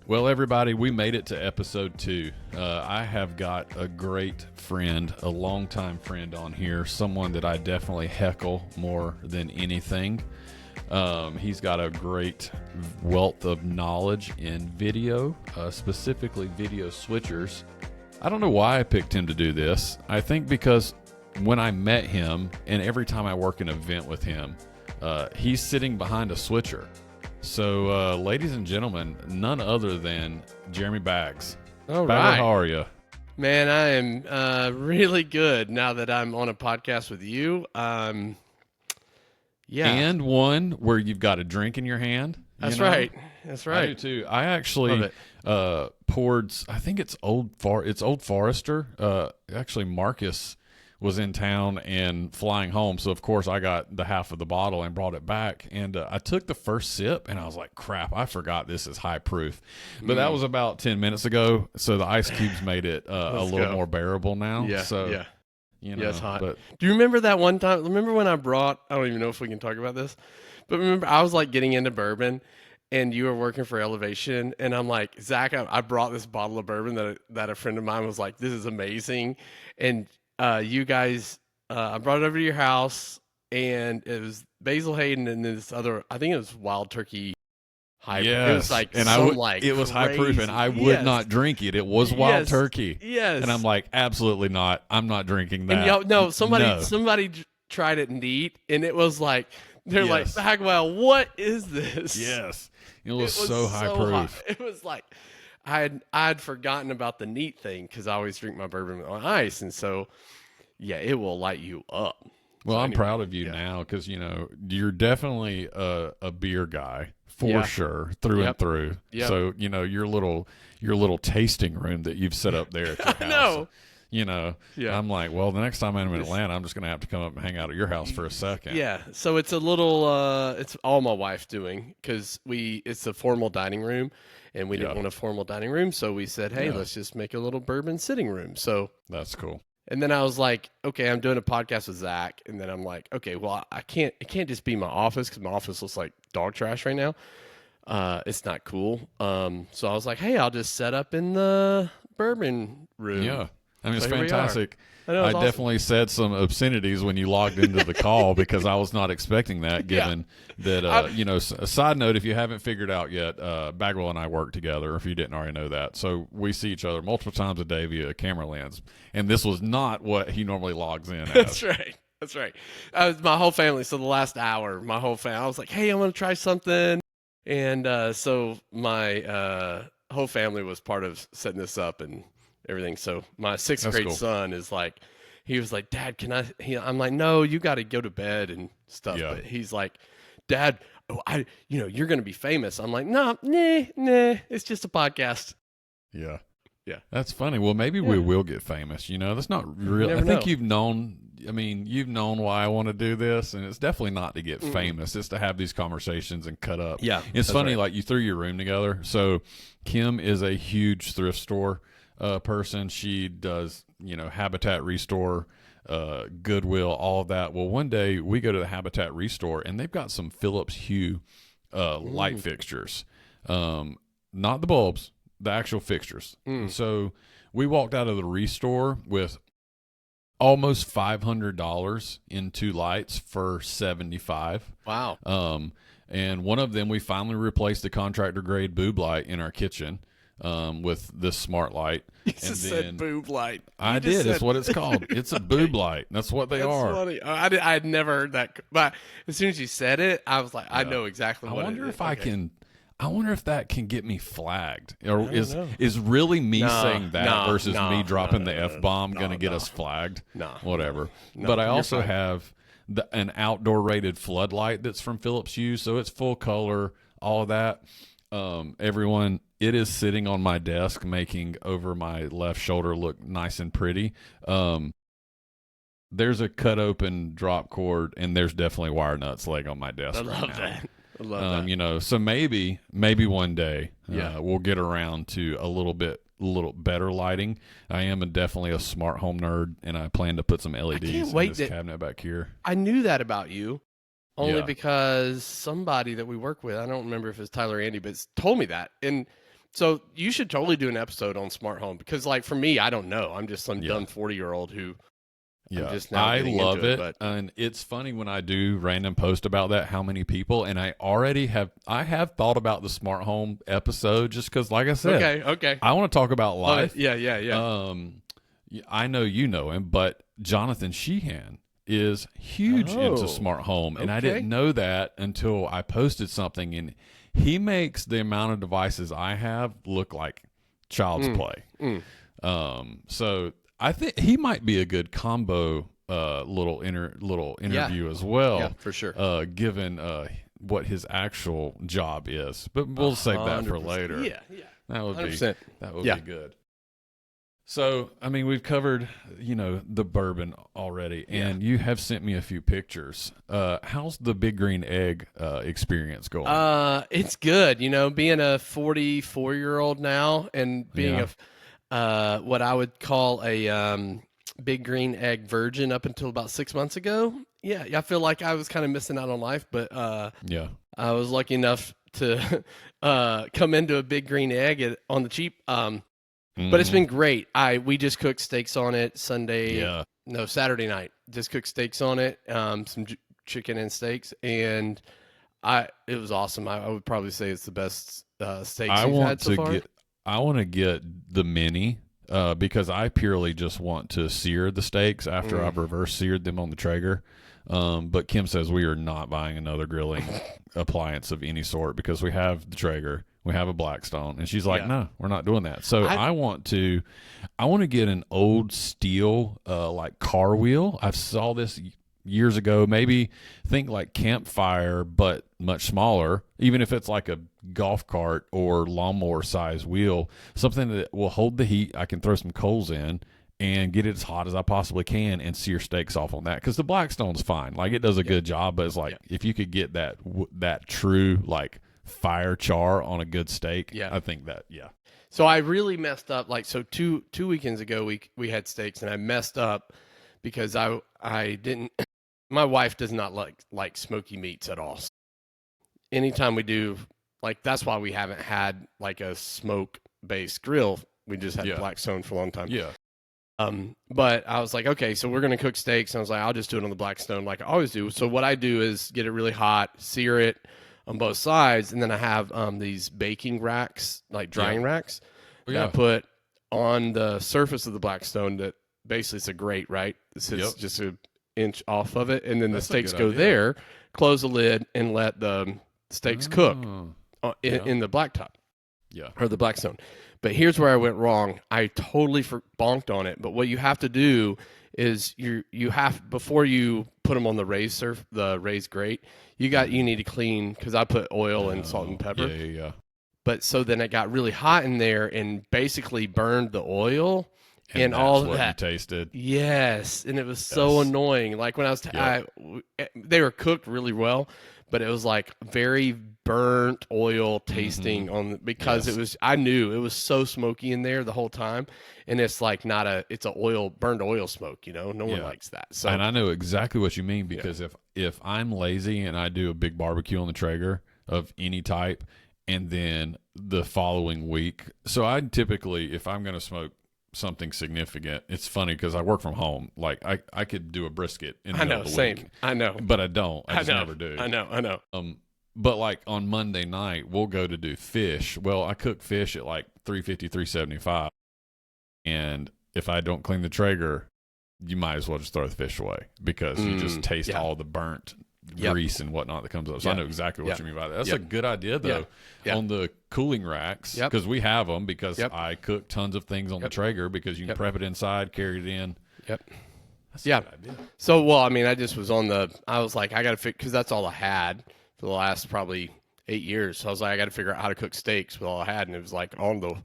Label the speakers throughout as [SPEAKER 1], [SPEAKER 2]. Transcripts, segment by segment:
[SPEAKER 1] Well, everybody, we made it to episode 2. I have got a great friend, a longtime friend on here, someone that I definitely heckle more than anything. He's got a great wealth of knowledge in video, specifically video switchers. I don't know why I picked him to do this. I think because when I met him, and every time I work an event with him, he's sitting behind a switcher. So, ladies and gentlemen, none other than Jeremy Baggs.
[SPEAKER 2] All
[SPEAKER 1] Bagwell,
[SPEAKER 2] right.
[SPEAKER 1] how are you?
[SPEAKER 2] Man, I am really good now that I'm on a podcast with you. Yeah.
[SPEAKER 1] And one where you've got a drink in your hand.
[SPEAKER 2] That's right. That's right.
[SPEAKER 1] I do too. I actually poured, I think it's Old Forester. Actually, Marcus was in town and flying home. So, of course, I got the half of the bottle and brought it back. And I took the first sip, and I was like, crap, I forgot this is high proof. But that was about 10 minutes ago, so the ice cubes made it a little more bearable now.
[SPEAKER 2] Yeah,
[SPEAKER 1] so,
[SPEAKER 2] yeah.
[SPEAKER 1] You know,
[SPEAKER 2] Yeah, it's hot.
[SPEAKER 1] But,
[SPEAKER 2] do you remember that one time? Remember when I brought, I don't even know if we can talk about this, but remember I was like getting into bourbon, and you were working for Elevation, and I'm like, Zach, I brought this bottle of bourbon that a friend of mine was like, this is amazing. And you guys, I brought it over to your house, and it was Basil Hayden and this other, I think it was Wild Turkey Hybrid.
[SPEAKER 1] yes.
[SPEAKER 2] It was like
[SPEAKER 1] and it was high proof, and I would not drink it. It was Wild Turkey.
[SPEAKER 2] Yes.
[SPEAKER 1] And I'm like, absolutely not. I'm not drinking that.
[SPEAKER 2] And somebody tried it neat, and it was like, they're like, Bagwell, what is this?
[SPEAKER 1] Yes. It was so high proof.
[SPEAKER 2] It was like, I'd forgotten about the neat thing because I always drink my bourbon on ice, and so yeah, it will light you up.
[SPEAKER 1] Well, I'm proud of you now because you're definitely a beer guy for sure through and through.
[SPEAKER 2] Yep.
[SPEAKER 1] So your little tasting room that you've set up there at your house. I'm like, well, the next time I'm in Atlanta, I'm just gonna have to come up and hang out at your house for a second.
[SPEAKER 2] Yeah, so it's a little, it's all my wife's doing because it's a formal dining room, and we didn't want a formal dining room, so we said, hey, let's just make a little bourbon sitting room. So
[SPEAKER 1] that's cool.
[SPEAKER 2] And then I was like, okay, I'm doing a podcast with Zach, and then I'm like, okay, well, it can't just be my office because my office looks like dog trash right now. It's not cool. So I was like, hey, I'll just set up in the bourbon room.
[SPEAKER 1] Yeah. I mean, it's
[SPEAKER 2] so
[SPEAKER 1] fantastic.
[SPEAKER 2] I
[SPEAKER 1] awesome. Definitely said some obscenities when you logged into the call because I was not expecting that, given that, a side note, if you haven't figured out yet, Bagwell and I work together, if you didn't already know that. So we see each other multiple times a day via a camera lens. And this was not what he normally logs in as.
[SPEAKER 2] That's right. That's right. My whole family, so the last hour, I was like, hey, I want to try something. And so my whole family was part of setting this up and everything. So my sixth grade son is like, he was like, Dad, can I? I'm like, no, you got to go to bed and stuff. Yeah. But he's like, Dad, you're going to be famous. I'm like, nah, it's just a podcast.
[SPEAKER 1] Yeah.
[SPEAKER 2] Yeah.
[SPEAKER 1] That's funny. Well, maybe we will get famous. That's not real. I think you've known why I want to do this, and it's definitely not to get famous. It's to have these conversations and cut up.
[SPEAKER 2] Yeah.
[SPEAKER 1] It's funny, like you threw your room together. So Kim is a huge thrift store person. She does, Habitat Restore, Goodwill, all of that. Well, one day we go to the Habitat Restore, and they've got some Philips Hue light fixtures. Not the bulbs, the actual fixtures. So we walked out of the Restore with almost $500 in 2 lights for $75.
[SPEAKER 2] Wow.
[SPEAKER 1] And one of them, we finally replaced the contractor grade boob light in our kitchen with this smart light.
[SPEAKER 2] You just said boob light.
[SPEAKER 1] I did. It's what it's called. It's a boob light. That's what they are.
[SPEAKER 2] Funny. I had never heard that, but as soon as you said it, I was like, I know exactly what it is.
[SPEAKER 1] I wonder if that can get me flagged, or is really me saying that versus me dropping the F-bomb going to get us flagged? Whatever. But I also have an outdoor rated floodlight that's from Philips Hue, so it's full color, all of that. Everyone, it is sitting on my desk, making over my left shoulder look nice and pretty. There's a cut open drop cord, and there's definitely wire nuts laying on my desk. I love that.
[SPEAKER 2] I love that.
[SPEAKER 1] So maybe one day we'll get around to a little better lighting. I am definitely a smart home nerd, and I plan to put some LEDs in this cabinet back here.
[SPEAKER 2] I knew that about you only because somebody that we work with, I don't remember if it's Tyler or Andy, but told me that. And So you should totally do an episode on smart home because, like, for me, I don't know. I'm just some dumb 40-year-old who I'm just now
[SPEAKER 1] I
[SPEAKER 2] getting
[SPEAKER 1] love
[SPEAKER 2] into
[SPEAKER 1] it.
[SPEAKER 2] But
[SPEAKER 1] And it's funny when I do random post about that, how many people, and I have thought about the smart home episode just because, like I said,
[SPEAKER 2] okay,
[SPEAKER 1] I want to talk about life.
[SPEAKER 2] Yeah.
[SPEAKER 1] I know you know him, but Jonathan Sheehan is huge into smart home, and I didn't know that until I posted something, and he makes the amount of devices I have look like child's play. So I think he might be a good combo little interview as well.
[SPEAKER 2] Yeah, for sure.
[SPEAKER 1] Given what his actual job is, but we'll save that for later.
[SPEAKER 2] Yeah.
[SPEAKER 1] That would
[SPEAKER 2] 100%.
[SPEAKER 1] be good. So, I mean, we've covered, the bourbon already, and you have sent me a few pictures. How's the Big Green Egg experience going?
[SPEAKER 2] It's good. Being a 44-year-old now and being what I would call a Big Green Egg virgin up until about 6 months ago. Yeah, I feel like I was kind of missing out on life, but I was lucky enough to come into a Big Green Egg on the cheap. But it's been great. We just cooked steaks on it Saturday night. Just cooked steaks on it, some chicken and steaks, and it was awesome. I would probably say it's the best steaks we've had so far.
[SPEAKER 1] I want to get the mini because I purely just want to sear the steaks after I've reverse seared them on the Traeger. But Kim says we are not buying another grilling appliance of any sort because we have the Traeger. We have a Blackstone, and she's like, "No, we're not doing that." So I want to get an old steel like car wheel. I saw this years ago. Maybe think like campfire, but much smaller. Even if it's like a golf cart or lawnmower size wheel, something that will hold the heat. I can throw some coals in and get it as hot as I possibly can and sear steaks off on that. Because the Blackstone's fine, like it does a good job. But it's like if you could get that true like fire char on a good steak, I think that
[SPEAKER 2] So I really messed up. Like two weekends ago we had steaks and I messed up because I didn't. My wife does not like smoky meats at all. Anytime we do, like that's why we haven't had like a smoke based grill. We just had Blackstone for a long time.
[SPEAKER 1] Yeah.
[SPEAKER 2] But I was like, okay, so we're gonna cook steaks, and I was like, I'll just do it on the Blackstone like I always do. So what I do is get it really hot, sear it on both sides, and then I have these baking racks, like drying racks, that I put on the surface of the Blackstone. That basically it's a grate, right? It's just an inch off of it, and then the steaks go there. Close the lid and let the steaks cook in the blacktop, or the Blackstone. But here's where I went wrong. I totally bonked on it. But what you have to do is you have, before you put them on the raised grate, you need to clean, because I put oil and salt and pepper.
[SPEAKER 1] Yeah.
[SPEAKER 2] But so then it got really hot in there and basically burned the oil and all of that.
[SPEAKER 1] You tasted.
[SPEAKER 2] Yes, and it was so annoying. Like when I was, they were cooked really well, but it was like very burnt oil tasting because it was. I knew it was so smoky in there the whole time, and it's like it's a burned oil smoke. No one likes that. So,
[SPEAKER 1] and I know exactly what you mean, because if I'm lazy and I do a big barbecue on the Traeger of any type, and then the following week, so I typically, if I'm going to smoke something significant, it's funny because I work from home. Like I could do a brisket in the middle of the week.
[SPEAKER 2] I know,
[SPEAKER 1] but I don't. I just never do.
[SPEAKER 2] I know.
[SPEAKER 1] But like on Monday night, we'll go to do fish. Well, I cook fish at like 350, 375, and if I don't clean the Traeger, you might as well just throw the fish away, because you just taste all the burnt grease and whatnot that comes up. So I know exactly what you mean by that. That's a good idea, though, on the cooling racks, because we have them, because I cook tons of things on the Traeger, because you can prep it inside, carry it in. That's a good idea.
[SPEAKER 2] So, well, I mean, I was like, I got to fix, because that's all I had for the last probably 8 years. So I was like, I got to figure out how to cook steaks with all I had. And it was like on the,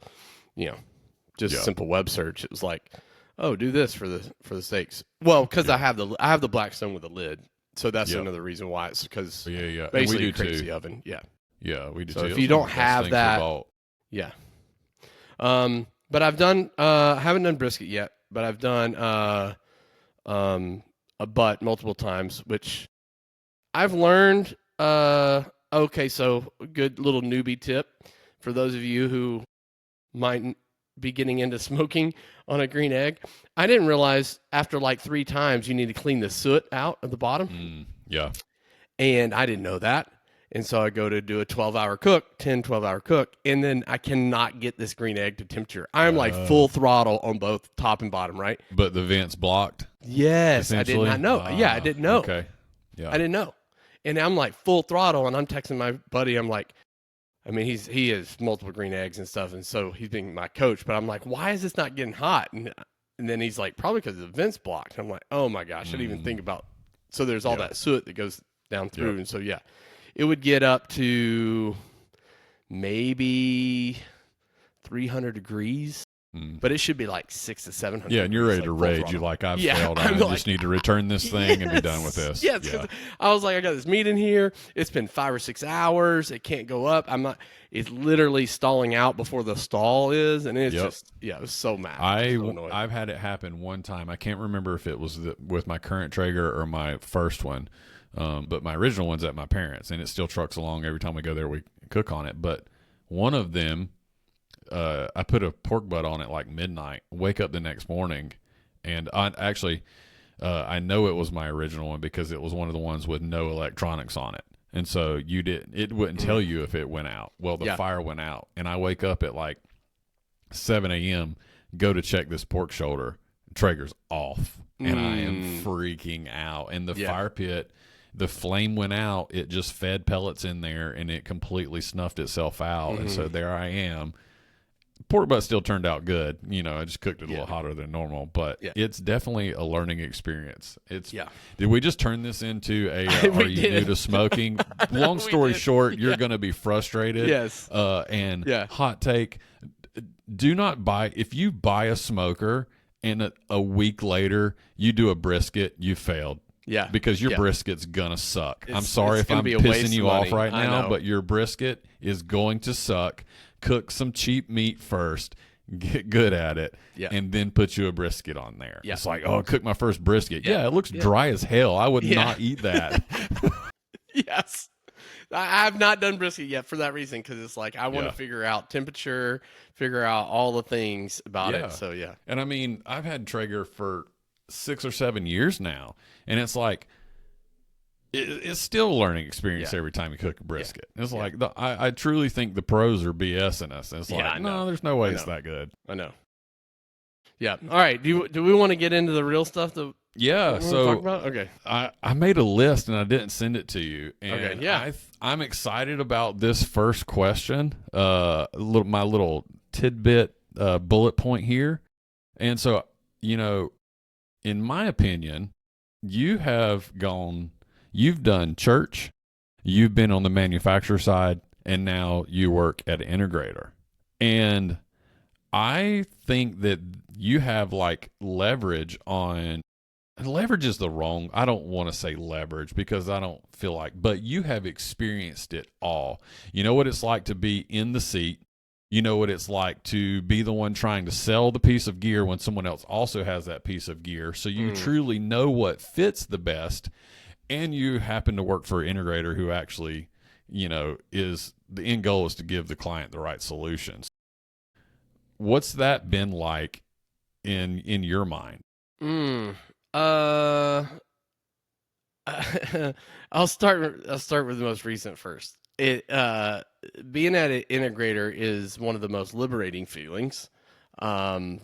[SPEAKER 2] just a simple web search. It was like, oh, do this for the steaks. Well, because I have the Blackstone with a lid. So that's another reason why. It's because basically it creates the oven.
[SPEAKER 1] Yeah, we do
[SPEAKER 2] so
[SPEAKER 1] too.
[SPEAKER 2] if you don't have that, but I've done, I haven't done brisket yet, but I've done a butt multiple times, which I've learned. Okay, so good little newbie tip for those of you who might be getting into smoking on a green egg. I didn't realize after like 3 times you need to clean the soot out of the bottom.
[SPEAKER 1] Yeah.
[SPEAKER 2] And I didn't know that. And so I go to do a 12-hour cook, 12-hour cook, and then I cannot get this green egg to temperature. I'm like full throttle on both top and bottom, right?
[SPEAKER 1] But the vent's blocked?
[SPEAKER 2] Yes, I did not know. Yeah, I didn't know.
[SPEAKER 1] Okay. Yeah.
[SPEAKER 2] I didn't know. And I'm like full throttle, and I'm texting my buddy. I'm like, I mean, he has multiple green eggs and stuff, and so he's being my coach. But I'm like, why is this not getting hot? And then he's like, probably because the vent's blocked. I'm like, oh my gosh, I didn't even think about. So there's all that soot that goes down through, and so yeah, it would get up to maybe 300 degrees. But it should be like 600 to 700.
[SPEAKER 1] Yeah, and you're ready
[SPEAKER 2] like
[SPEAKER 1] to rage. You're like, I've failed. I just need to return this thing and be done with this.
[SPEAKER 2] Yes, because I was like, I got this meat in here. It's been 5 or 6 hours. It can't go up. I'm not. It's literally stalling out before the stall is, and it's just I was so mad.
[SPEAKER 1] I've had it happen one time. I can't remember if it was with my current Traeger or my first one, but my original one's at my parents', and it still trucks along every time we go there. We cook on it, but one of them. I put a pork butt on it like midnight, wake up the next morning, and I know it was my original one because it was one of the ones with no electronics on it. And so it wouldn't tell you if it went out. Well, the fire went out, and I wake up at like 7 a.m., go to check this pork shoulder, Traeger's off, and I am freaking out. And the fire pit, the flame went out, it just fed pellets in there, and it completely snuffed itself out. And so there I am. Pork butt still turned out good. I just cooked it a little hotter than normal, but it's definitely a learning experience. Did we just turn this into a are you new to smoking? Long story short, you're going to be frustrated.
[SPEAKER 2] Yes.
[SPEAKER 1] Hot take, do not buy, if you buy a smoker and a week later you do a brisket, you failed.
[SPEAKER 2] Yeah.
[SPEAKER 1] Because your brisket's going to suck. I'm sorry if I'm pissing you off right now, but your brisket is going to suck. Cook some cheap meat first, get good at it, and then put you a brisket on there. It's like, I cooked my first brisket. Yeah, it looks dry as hell. I would not eat that.
[SPEAKER 2] Yes. I have not done brisket yet for that reason, because it's like I want to figure out temperature, figure out all the things about it. So,
[SPEAKER 1] And I mean, I've had Traeger for 6 or 7 years now, and it's like, it's still a learning experience every time you cook a brisket. It's like, I truly think the pros are BSing us. It's like, no, there's no way it's that good.
[SPEAKER 2] I know. Yeah. All right. Do we want to get into the real stuff? So
[SPEAKER 1] talk
[SPEAKER 2] about? Okay.
[SPEAKER 1] I made a list and I didn't send it to you. And I'm excited about this first question. My little tidbit bullet point here. And so, in my opinion, you've done church, you've been on the manufacturer side, and now you work at an integrator. And I think that you have like leverage is the wrong, I don't want to say leverage because I don't feel like, but you have experienced it all. You know what it's like to be in the seat. You know what it's like to be the one trying to sell the piece of gear when someone else also has that piece of gear. So you truly know what fits the best. And you happen to work for an integrator who actually, is the end goal is to give the client the right solutions. What's that been like in your mind?
[SPEAKER 2] I'll start with the most recent first. Being at an integrator is one of the most liberating feelings,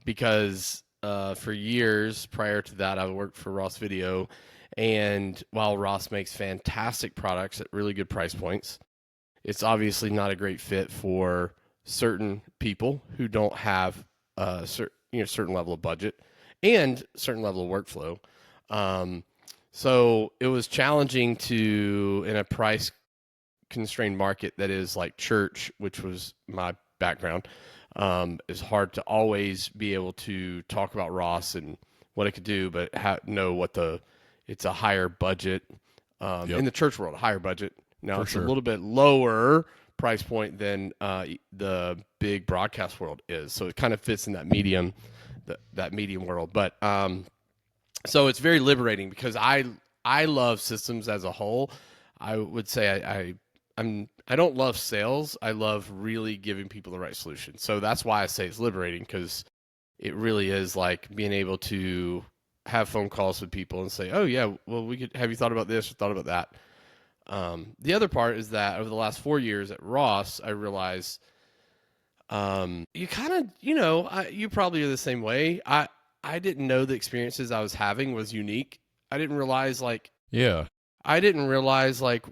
[SPEAKER 2] because for years prior to that, I worked for Ross Video. And while Ross makes fantastic products at really good price points, it's obviously not a great fit for certain people who don't have a certain level of budget and certain level of workflow. So it was challenging in a price constrained market that is like church, which was my background. It's hard to always be able to talk about Ross and what it could do, but know what it's a higher budget in the church world, a higher budget. Now it's a little bit lower price point than the big broadcast world is. So it kind of fits in that medium world. But so it's very liberating because I love systems as a whole. I would say I don't love sales. I love really giving people the right solution. So that's why I say it's liberating, because it really is like being able to have phone calls with people and say, "Oh yeah, well have you thought about this or thought about that?" The other part is that over the last 4 years at Ross, I realized you kind of, you probably are the same way. I didn't know the experiences I was having was unique. I didn't realize like
[SPEAKER 1] Yeah.
[SPEAKER 2] I didn't realize like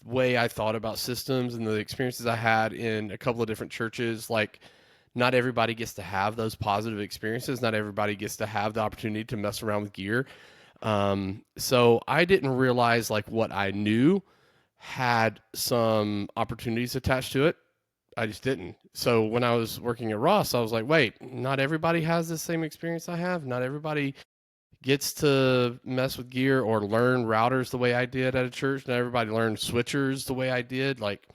[SPEAKER 2] way I thought about systems and the experiences I had in a couple of different churches. Like, not everybody gets to have those positive experiences. Not everybody gets to have the opportunity to mess around with gear. So I didn't realize like what I knew had some opportunities attached to it. I just didn't. So when I was working at Ross, I was like, wait, not everybody has the same experience I have. Not everybody gets to mess with gear or learn routers the way I did at a church. Not everybody learned switchers the way I did. Like,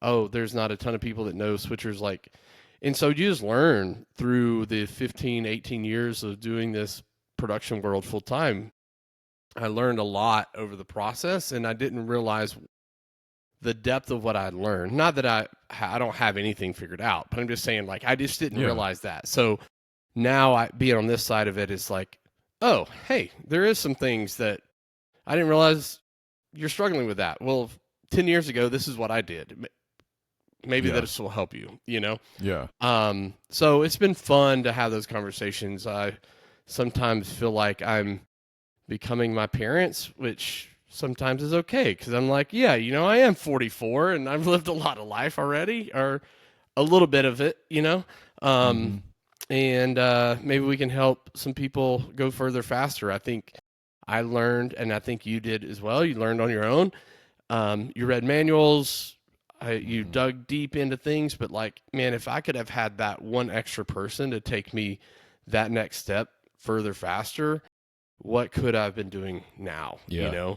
[SPEAKER 2] oh, there's not a ton of people that know switchers. Like, and so you just learn through the 15, 18 years of doing this production world full time. I learned a lot over the process, and I didn't realize the depth of what I'd learned. Not that I don't have anything figured out, but I'm just saying, like, I just didn't realize that. So now being on this side of it is like, oh, hey, there is some things that I didn't realize you're struggling with that. Well, 10 years ago, this is what I did. Maybe this will help you,
[SPEAKER 1] Yeah.
[SPEAKER 2] So it's been fun to have those conversations. I sometimes feel like I'm becoming my parents, which sometimes is okay, because I'm like, yeah, I am 44 and I've lived a lot of life already, or a little bit of it, and maybe we can help some people go further faster. I think I learned, and I think you did as well. You learned on your own. You read manuals. You dug deep into things, but like, man, if I could have had that one extra person to take me that next step further faster, what could I have been doing now?
[SPEAKER 1] Yeah.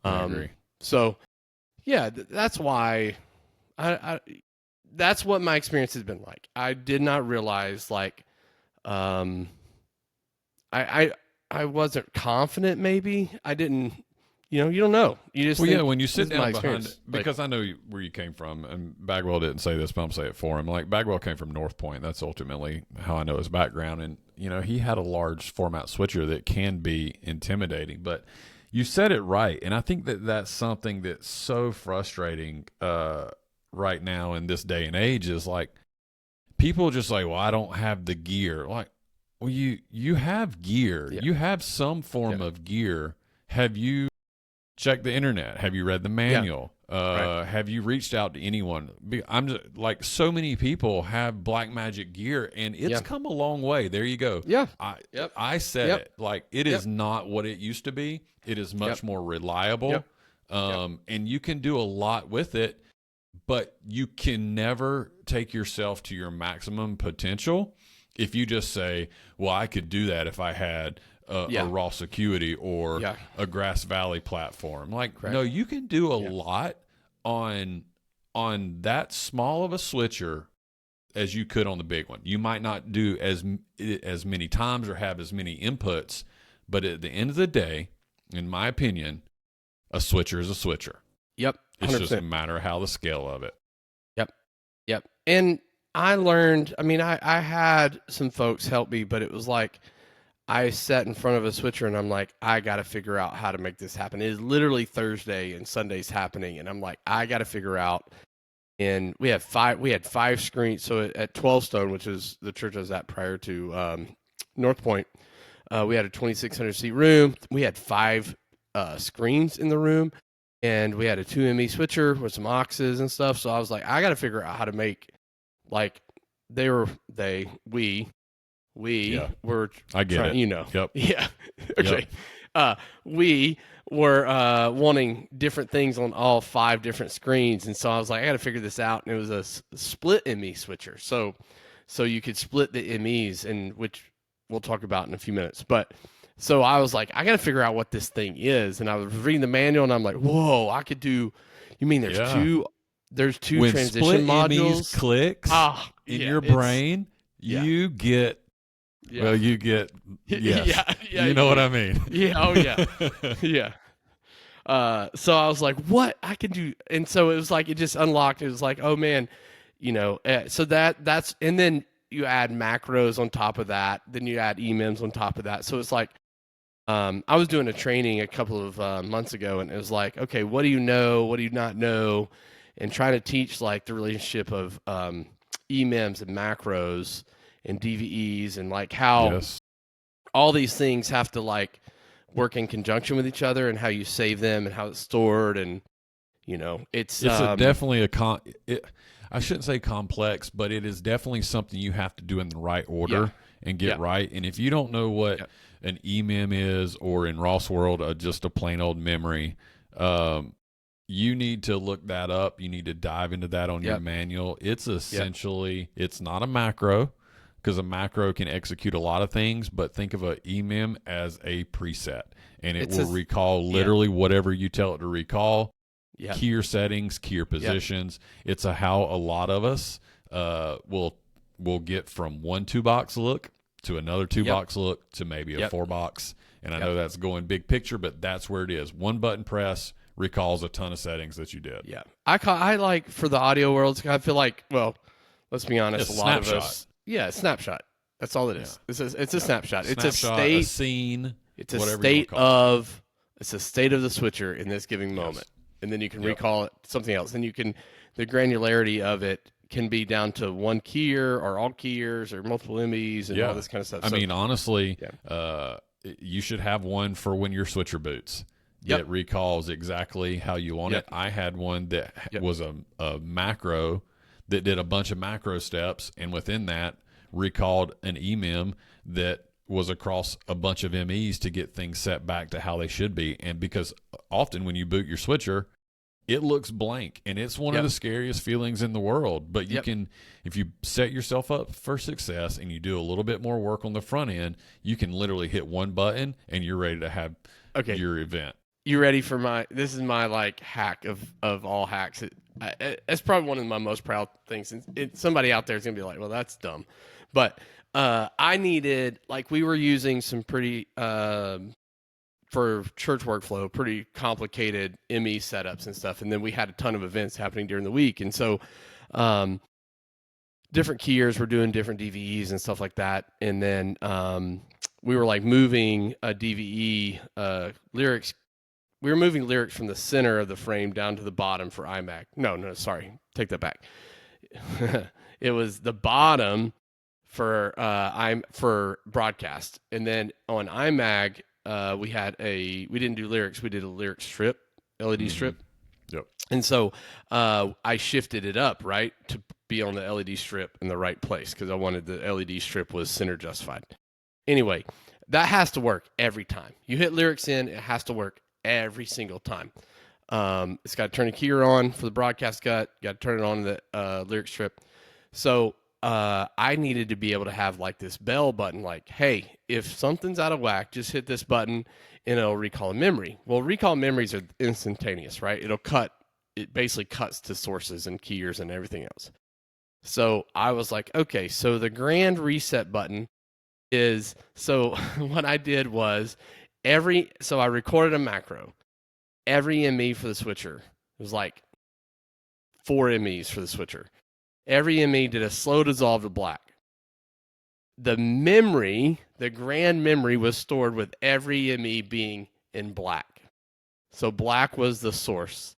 [SPEAKER 1] I agree.
[SPEAKER 2] So yeah, that's why that's what my experience has been like. I did not realize like, I wasn't confident. Maybe I didn't, you don't know. You just
[SPEAKER 1] when you sit down behind, because
[SPEAKER 2] like,
[SPEAKER 1] I know where you came from, and Bagwell didn't say this, but I'm saying it for him. Like, Bagwell came from North Point. That's ultimately how I know his background. And, he had a large format switcher that can be intimidating, but you said it right. And I think that that's something that's so frustrating right now in this day and age, is like, people just like, well, I don't have the gear. Like, well, you have gear.
[SPEAKER 2] Yeah.
[SPEAKER 1] You have some form of gear. Have you checked the internet? Have you read the manual? Right. Have you reached out to anyone? I'm just like, so many people have Black Magic gear, and it's come a long way. There you go.
[SPEAKER 2] Yeah.
[SPEAKER 1] I said it. Like, it is not what it used to be. It is much more reliable. And you can do a lot with it, but you can never take yourself to your maximum potential if you just say, well, I could do that if I had a raw Acuity or a Grass Valley platform. Like, no, you can do a lot on that small of a switcher as you could on the big one. You might not do as many times or have as many inputs, but at the end of the day, in my opinion, a switcher is a switcher.
[SPEAKER 2] Yep. 100%.
[SPEAKER 1] It's just a matter of how the scale of it.
[SPEAKER 2] Yep. And I learned, I had some folks help me, but it was like, I sat in front of a switcher and I'm like, I got to figure out how to make this happen. It is literally Thursday and Sunday's happening. And I'm like, I got to figure out. And we had five screens. So at 12 Stone, which is the church I was at prior to North Point, we had a 2,600 seat room. We had 5 screens in the room, and we had a 2ME switcher with some auxes and stuff. So I was like, I got to figure out how to make, like, we were
[SPEAKER 1] I get
[SPEAKER 2] trying,
[SPEAKER 1] it. Yep.
[SPEAKER 2] Yeah. Okay. Yep. We were wanting different things on all 5 different screens, and so I was like, I got to figure this out. And it was a split ME switcher, so you could split the MEs, and which we'll talk about in a few minutes. But so I was like, I got to figure out what this thing is, and I was reading the manual, and I'm like, whoa, I could do. You mean there's two? There's 2
[SPEAKER 1] when
[SPEAKER 2] transition
[SPEAKER 1] split
[SPEAKER 2] modules.
[SPEAKER 1] MEs clicks in your brain. You get.
[SPEAKER 2] Yeah.
[SPEAKER 1] Well, you get, yes.
[SPEAKER 2] You
[SPEAKER 1] know what I mean?
[SPEAKER 2] Yeah. Oh, yeah. Yeah. So I was like, what I can do. And so it was like, it just unlocked. It was like, oh man, so that's, and then you add macros on top of that. Then you add emems on top of that. So it's like, I was doing a training a couple of months ago, and it was like, okay, what do you know? What do you not know? And trying to teach like the relationship of emems and macros and DVEs and like how
[SPEAKER 1] Yes.
[SPEAKER 2] all these things have to like work in conjunction with each other and how you save them and how it's stored. And, it's
[SPEAKER 1] definitely I shouldn't say complex, but it is definitely something you have to do in the right order and get right. And if you don't know what an emem is, or in Ross world, just a plain old memory, you need to look that up. You need to dive into that on your manual. It's essentially, it's not a macro, because a macro can execute a lot of things, but think of a emem as a preset, and it will recall literally whatever you tell it to recall. Key your settings, key your positions. It's how a lot of us will get from one 2-box look to another 2-box look to maybe a 4-box. And I know that's going big picture, but that's where it is. One button press recalls a ton of settings that you did.
[SPEAKER 2] Yeah. I like, for the audio world, I feel like, well, let's be honest,
[SPEAKER 1] It's
[SPEAKER 2] a lot of us. Yeah, snapshot. That's all it is. It's a snapshot. It's a state,
[SPEAKER 1] a scene.
[SPEAKER 2] It's a state of the switcher in this giving moment. And then you can recall it something else. And the granularity of it can be down to one keyer or all keyers or multiple MEs and all this kind of stuff.
[SPEAKER 1] I mean, honestly, you should have one for when your switcher boots that recalls exactly how you want it. I had one that was a macro that did a bunch of macro steps, and within that recalled an emem that was across a bunch of MEs to get things set back to how they should be. And because often when you boot your switcher, it looks blank, and it's one of the scariest feelings in the world. But you can, if you set yourself up for success and you do a little bit more work on the front end, you can literally hit one button and you're ready to have your event.
[SPEAKER 2] You ready for this is my like hack of all hacks. It's probably one of my most proud things. Somebody out there is going to be like, well, that's dumb. But I needed, like, we were using some pretty, for church workflow, pretty complicated ME setups and stuff. And then we had a ton of events happening during the week. And so different keyers were doing different DVEs and stuff like that. And then we were like moving a DVE lyrics. We were moving lyrics from the center of the frame down to the bottom for iMac. No, sorry. Take that back. It was the bottom for broadcast. And then on iMac, we didn't do lyrics. We did a lyric strip, LED strip.
[SPEAKER 1] Yep.
[SPEAKER 2] And so I shifted it up, right, to be on the LED strip in the right place, because I wanted the LED strip was center justified. Anyway, that has to work every time. You hit lyrics in, it has to work every single time. It's got to turn a keyer on for the broadcast cut. Got to turn it on the lyric strip. So I needed to be able to have like this bell button, like, hey, if something's out of whack, just hit this button and it'll recall a memory. Well, recall memories are instantaneous, right? It basically cuts to sources and keyers and everything else. So I was like, okay, so the grand reset button is, so what I did was so I recorded a macro. Every ME for the switcher, it was like 4 MEs for the switcher. Every ME did a slow dissolve to black. The memory, the grand memory, was stored with every ME being in black. So black was the source.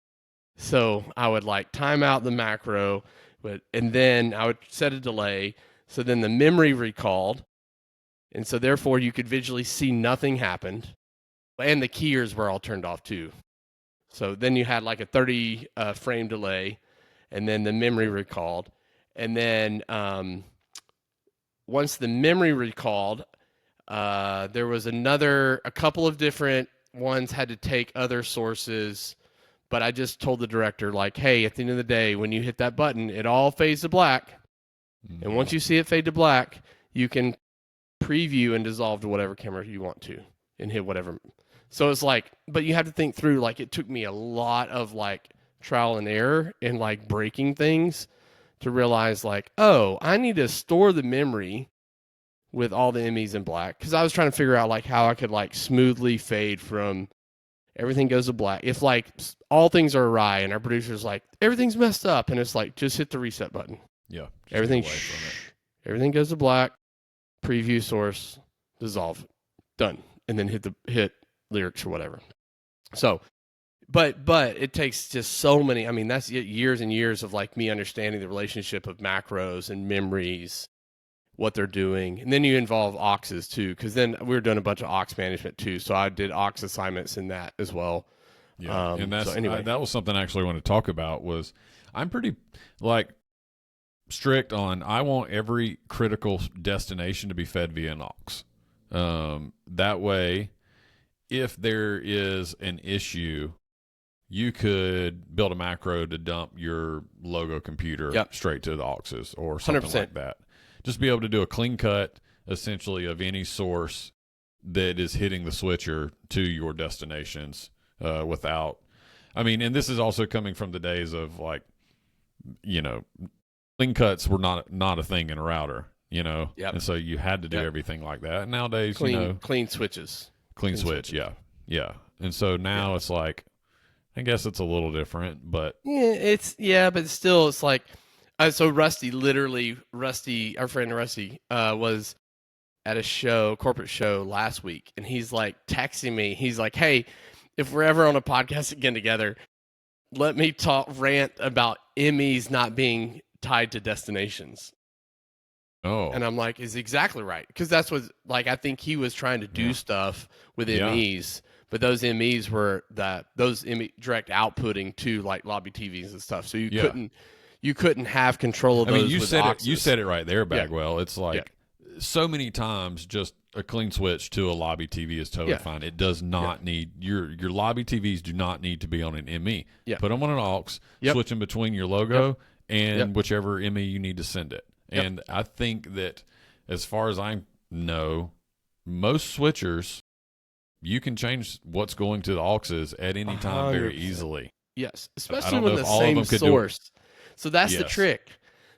[SPEAKER 2] So I would like time out the macro, and then I would set a delay. So then the memory recalled. And so therefore you could visually see nothing happened. And the keyers were all turned off too. So then you had like a 30 frame delay, and then the memory recalled. And then once the memory recalled, there was a couple of different ones had to take other sources. But I just told the director, like, hey, at the end of the day, when you hit that button, it all fades to black. Mm-hmm. And once you see it fade to black, you can preview and dissolve to whatever camera you want to and hit whatever. So it's like, but you have to think through, like, it took me a lot of like trial and error and like breaking things to realize, like, oh, I need to store the memory with all the MEs in black, because I was trying to figure out like how I could like smoothly fade from everything goes to black. If like all things are awry and our producer's like, everything's messed up, and it's like, just hit the reset button.
[SPEAKER 1] Yeah.
[SPEAKER 2] Everything, everything goes to black, preview source, dissolve, done. And then hit lyrics or whatever. So, but it takes just so many, I mean, that's years and years of like me understanding the relationship of macros and memories, what they're doing. And then you involve auxes too, because then we were doing a bunch of aux management too. So I did aux assignments in that as well.
[SPEAKER 1] Yeah, and that's,
[SPEAKER 2] so anyway.
[SPEAKER 1] That was something I actually want to talk about. Was I'm pretty like strict on, I want every critical destination to be fed via an aux. That way, if there is an issue, you could build a macro to dump your logo computer straight to the auxes or something 100%. Like that. Just be able to do a clean cut, essentially, of any source that is hitting the switcher to your destinations without. I mean, and this is also coming from the days of like, you know, clean cuts were not a thing in a router, you know, and so you had to do everything like that. And nowadays,
[SPEAKER 2] clean,
[SPEAKER 1] you know,
[SPEAKER 2] clean switches,
[SPEAKER 1] clean switch, yeah. And so now it's like, I guess it's a little different, but
[SPEAKER 2] but still, it's like, so Rusty, our friend Rusty, was at a corporate show last week, and he's like texting me. He's like, "Hey, if we're ever on a podcast again together, let me rant about MEs not being tied to destinations."
[SPEAKER 1] Oh,
[SPEAKER 2] and I'm like, "Is exactly right," because that's what, like, I think he was trying to do stuff with MEs. But those MEs were those direct outputting to like lobby TVs and stuff. So you couldn't have control of those. I mean,
[SPEAKER 1] you said it right there, Bagwell. Yeah. It's like so many times just a clean switch to a lobby TV is totally fine. It does not need your lobby TVs do not need to be on an ME. Yeah. Put them on an aux, switch them between your logo and whichever ME you need to send it. And I think that as far as I know, most switchers, you can change what's going to the auxes at any time 100%. Very easily.
[SPEAKER 2] Yes, especially when the same source. So that's the trick.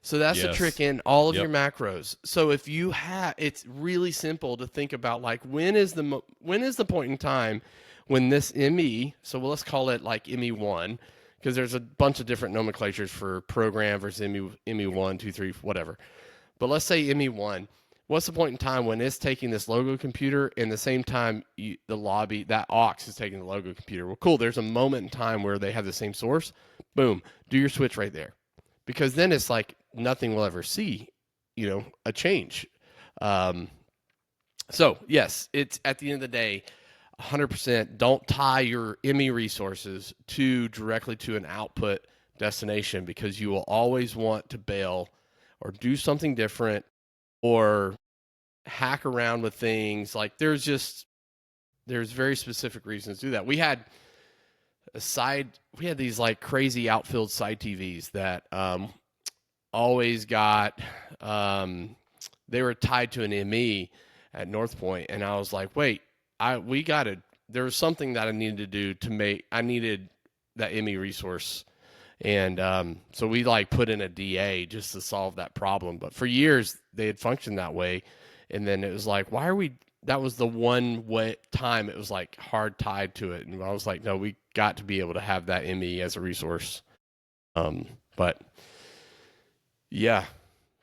[SPEAKER 2] The trick in all of your macros. So if you have, it's really simple to think about like when is the point in time when this ME, so let's call it like ME1, because there's a bunch of different nomenclatures for program versus ME1, 2, 3, whatever. But let's say ME1. What's the point in time when it's taking this logo computer and the same time that aux is taking the logo computer? Well, cool. There's a moment in time where they have the same source. Boom. Do your switch right there. Because then it's like nothing will ever see, a change. So, yes, it's at the end of the day, 100% don't tie your ME resources directly to an output destination, because you will always want to bail or do something different or hack around with things. Like there's very specific reasons to do that. We had these like crazy outfield side TVs that always got they were tied to an ME at North Point, and I was like, wait, there was something that I needed to do I needed that ME resource. And so we like put in a DA just to solve that problem. But for years they had functioned that way. And then it was like, that was the one time it was like hard tied to it. And I was like, no, we got to be able to have that ME as a resource. But yeah.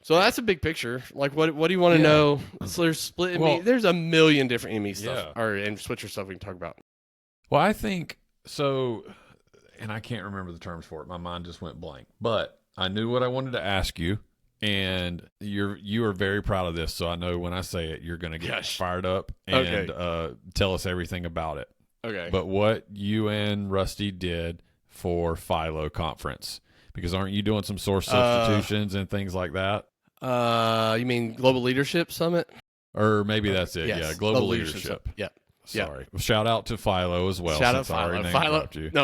[SPEAKER 2] So that's a big picture. Like what do you want to know? So there's split ME. There's a million different ME stuff and switcher stuff we can talk about.
[SPEAKER 1] Well, I think so. And I can't remember the terms for it. My mind just went blank. But I knew what I wanted to ask you, and you are very proud of this. So I know when I say it, you're going to get fired up and tell us everything about it.
[SPEAKER 2] Okay.
[SPEAKER 1] But what you and Rusty did for Philo conference, because aren't you doing some source substitutions and things like that?
[SPEAKER 2] You mean Global Leadership Summit?
[SPEAKER 1] Or maybe that's it. Yes. Yeah, Global Leadership.
[SPEAKER 2] Yeah.
[SPEAKER 1] Sorry. Well, shout out to Philo as well.
[SPEAKER 2] Shout out Philo.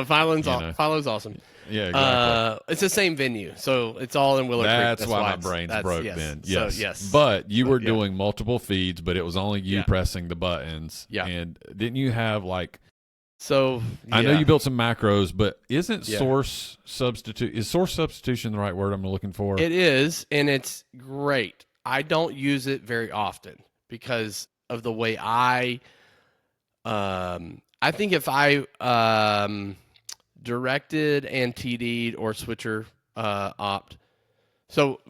[SPEAKER 2] Philo's awesome.
[SPEAKER 1] Yeah, exactly.
[SPEAKER 2] It's the same venue, so it's all in Willow Creek.
[SPEAKER 1] That's why my brain's broke then. Yes.
[SPEAKER 2] So, yes.
[SPEAKER 1] But you were doing multiple feeds, but it was only you pressing the buttons. Yeah. And didn't you have like...
[SPEAKER 2] So,
[SPEAKER 1] I know you built some macros, but isn't source substitution the right word I'm looking for?
[SPEAKER 2] It is, and it's great. I don't use it very often because of the way I I think if I directed and TD'd or switcher opt. So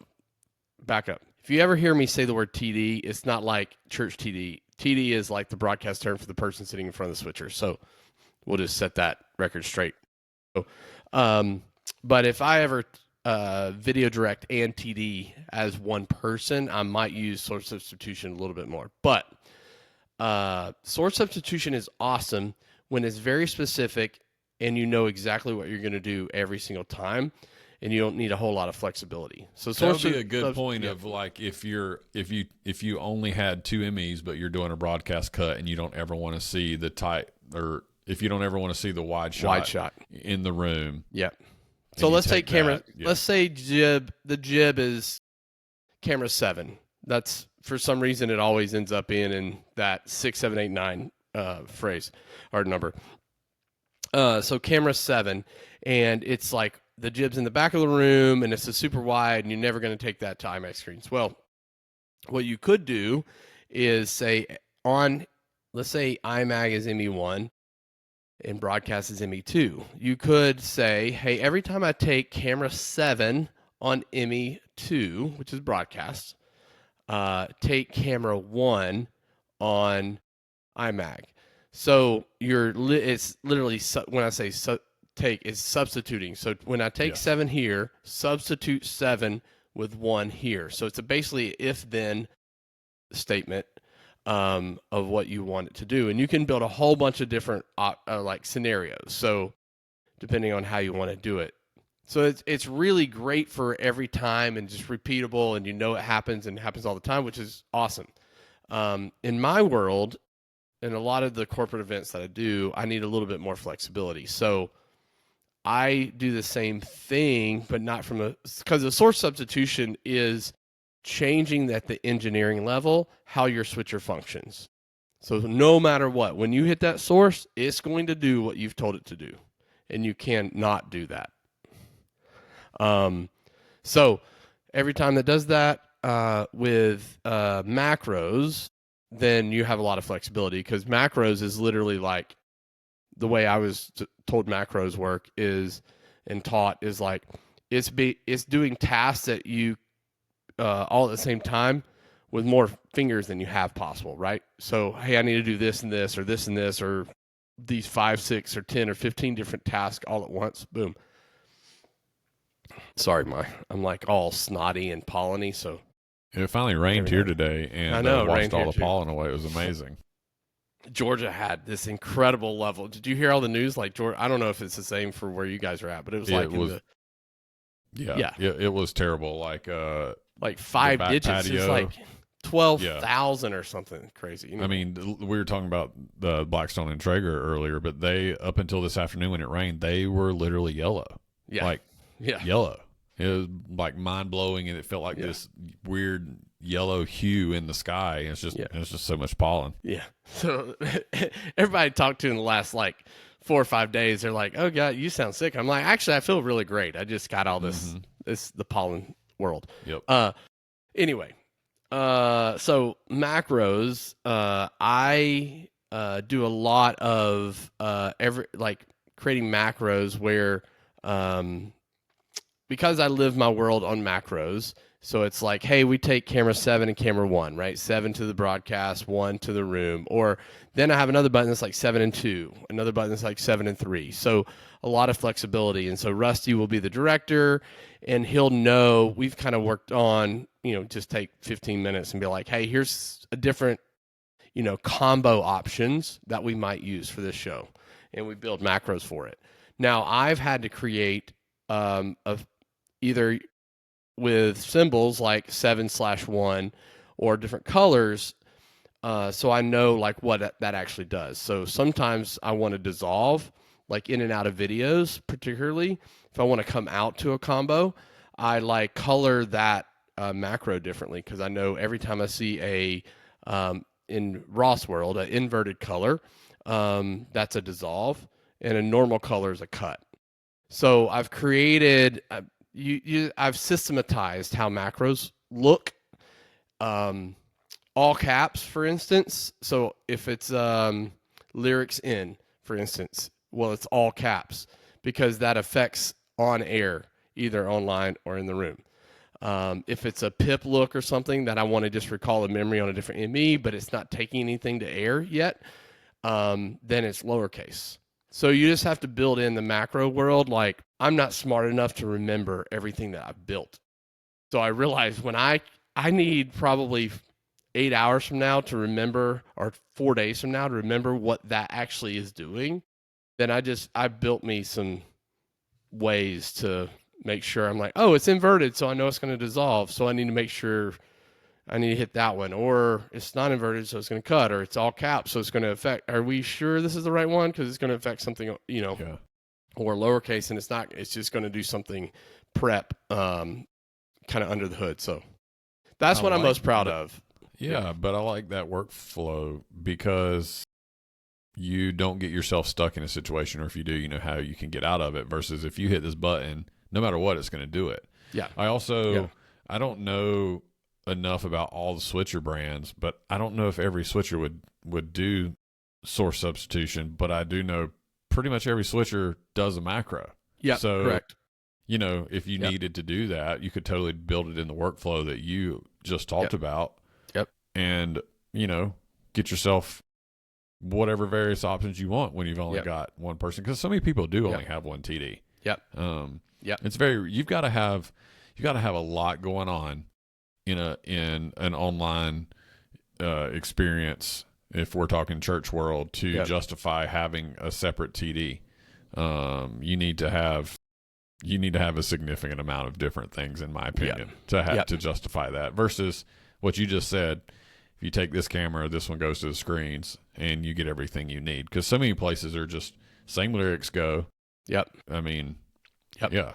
[SPEAKER 2] back up. If you ever hear me say the word TD, it's not like church TD. TD is like the broadcast term for the person sitting in front of the switcher. So we'll just set that record straight. So, but if I ever video direct and TD as one person, I might use source substitution a little bit more. But source substitution is awesome when it's very specific and you know exactly what you're going to do every single time, and you don't need a whole lot of flexibility. So
[SPEAKER 1] that would be a good point of like if you only had two MEs but you're doing a broadcast cut and you don't ever want to see the tight, or if you don't ever want to see the wide shot in the room.
[SPEAKER 2] Yeah. So let's take camera.
[SPEAKER 1] Yeah.
[SPEAKER 2] Let's say jib. The jib is camera 7. That's for some reason it always ends up in that 6, 7, 8, 9 phrase or number. So camera 7, and it's like the jib's in the back of the room, and it's a super wide, and you're never going to take that to IMAX screens. Well, what you could do is say let's say IMAG is ME1 and broadcast is ME2. You could say, hey, every time I take camera 7 on ME2, which is broadcast, take camera 1 on IMAG. So it's literally, when I say take, is substituting. So when I take 7 here, substitute 7 with 1 here. So it's basically if-then statement of what you want it to do. And you can build a whole bunch of different like scenarios. So depending on how you want to do it. So it's really great for every time and just repeatable, and you know it happens and happens all the time, which is awesome. In my world, in a lot of the corporate events that I do, I need a little bit more flexibility. So I do the same thing, but not because the source substitution is changing at the engineering level how your switcher functions. So no matter what, when you hit that source, it's going to do what you've told it to do, and you cannot do that. So every time that does that with macros, then you have a lot of flexibility, because macros is literally like the way I was told macros work is and taught is like it's doing tasks that you all at the same time with more fingers than you have possible, right? So, hey, I need to do this and this, or this and this, or these 5, 6, or 10, or 15 different tasks all at once. Boom. Sorry, I'm like all snotty and pollen-y, so.
[SPEAKER 1] It finally rained here today, and
[SPEAKER 2] I know,
[SPEAKER 1] washed all the
[SPEAKER 2] too.
[SPEAKER 1] pollen away. It was amazing.
[SPEAKER 2] Georgia had this incredible level. Did you hear all the news? Like, Georgia, I don't know if it's the same for where you guys are at, but it was
[SPEAKER 1] it was terrible.
[SPEAKER 2] Like 5 digits.
[SPEAKER 1] Patio.
[SPEAKER 2] It's like 12,000 or something crazy. You know?
[SPEAKER 1] I mean, we were talking about the Blackstone and Traeger earlier, but they, up until this afternoon when it rained, they were literally yellow.
[SPEAKER 2] Yeah.
[SPEAKER 1] Yellow. It was like mind blowing, and it felt like this weird yellow hue in the sky. It's just so much pollen.
[SPEAKER 2] Yeah. So everybody I talked to in the last like 4 or 5 days, they're like, "Oh God, you sound sick." I'm like, actually, I feel really great. I just got all this the pollen world.
[SPEAKER 1] Yep.
[SPEAKER 2] Anyway, so macros, I do a lot of creating macros where because I live my world on macros, so it's like, hey, we take camera 7 and camera 1, right? 7 to the broadcast, 1 to the room. Or then I have another button that's like 7 and 2, another button that's like 7 and 3. So a lot of flexibility. And so Rusty will be the director, and he'll know we've kind of worked on, just take 15 minutes and be like, hey, here's a different, combo options that we might use for this show. And we build macros for it. Now, I've had to create either with symbols like 7/1 or different colors, so I know like what that actually does. So sometimes I want to dissolve, like in and out of videos, particularly if I want to come out to a combo, I like color that macro differently, because I know every time I see in Ross world, an inverted color, that's a dissolve, and a normal color is a cut. So I've created, I've systematized how macros look, all caps, for instance. So if it's lyrics in, for instance, well, it's all caps because that affects on air, either online or in the room. If it's a pip look or something that I want to just recall a memory on a different ME, but it's not taking anything to air yet, then it's lowercase. So you just have to build in the macro world. Like, I'm not smart enough to remember everything that I've built. So I realized when I need probably 8 hours from now to remember, or 4 days from now to remember what that actually is doing, then I built me some ways to make sure I'm like, oh, it's inverted, so I know it's going to dissolve. So I need to make sure I need to hit that one. Or it's not inverted, so it's going to cut. Or it's all caps, so it's going to affect. Are we sure this is the right one? Because it's going to affect something,
[SPEAKER 1] Yeah.
[SPEAKER 2] or lowercase, and it's not. It's just going to do something prep, kind of under the hood. So that's what I'm most proud of.
[SPEAKER 1] Yeah, but I like that workflow because you don't get yourself stuck in a situation, or if you do, you know how you can get out of it, versus if you hit this button, no matter what, it's going to do it.
[SPEAKER 2] Yeah.
[SPEAKER 1] I don't know enough about all the switcher brands, but I don't know if every switcher would do source substitution, but I do know pretty much every switcher does a macro.
[SPEAKER 2] Yeah,
[SPEAKER 1] so,
[SPEAKER 2] correct.
[SPEAKER 1] If you needed to do that, you could totally build it in the workflow that you just talked about.
[SPEAKER 2] Yep.
[SPEAKER 1] And, get yourself whatever various options you want when you've only got one person, because so many people do only have one TD.
[SPEAKER 2] Yep.
[SPEAKER 1] It's you've got to have a lot going on in an online experience, if we're talking church world, to justify having a separate TD. You need to have a significant amount of different things, in my opinion, to justify that, versus what you just said. If you take this camera, this one goes to the screens, and you get everything you need. Because so many places are just same lyrics, go.
[SPEAKER 2] Yep.
[SPEAKER 1] I mean,
[SPEAKER 2] yeah.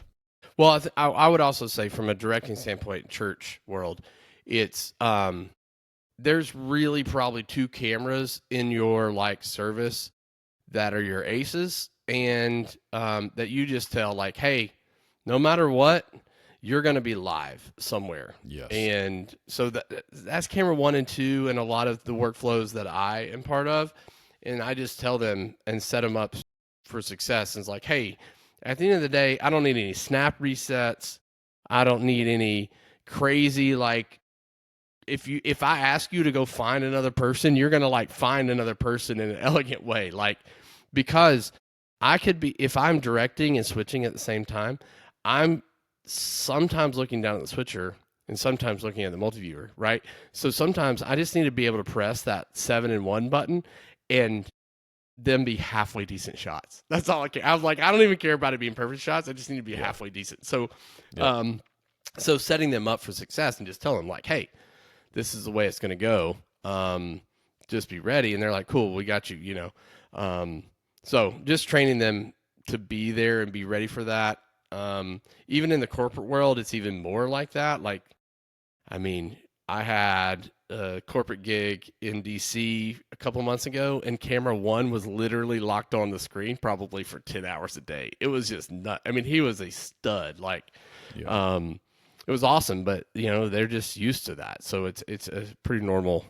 [SPEAKER 2] Well, I would also say, from a directing standpoint, church world, it's there's really probably 2 cameras in your service that are your aces, and that you just tell, like, hey, no matter what, you're going to be live somewhere.
[SPEAKER 1] Yes.
[SPEAKER 2] And so that's camera 1 and 2 and a lot of the workflows that I am part of. And I just tell them and set them up for success. And it's like, hey, at the end of the day, I don't need any snap resets. I don't need any crazy, if I ask you to go find another person, you're going to find another person in an elegant way. Because I could be, if I'm directing and switching at the same time, I'm sometimes looking down at the switcher and sometimes looking at the multi-viewer, right? So sometimes I just need to be able to press that 7-in-1 button and them be halfway decent shots. That's all I care. I was like, I don't even care about it being perfect shots. I just need to be halfway decent. So, so setting them up for success and just telling them, like, hey, this is the way it's going to go. Just be ready. And they're like, cool, we got you, So just training them to be there and be ready for that. Even in the corporate world, it's even more like that. I had a corporate gig in DC a couple months ago, and camera 1 was literally locked on the screen probably for 10 hours a day. It was just nuts. I mean, he was a stud. It was awesome, but they're just used to that. So it's a pretty normal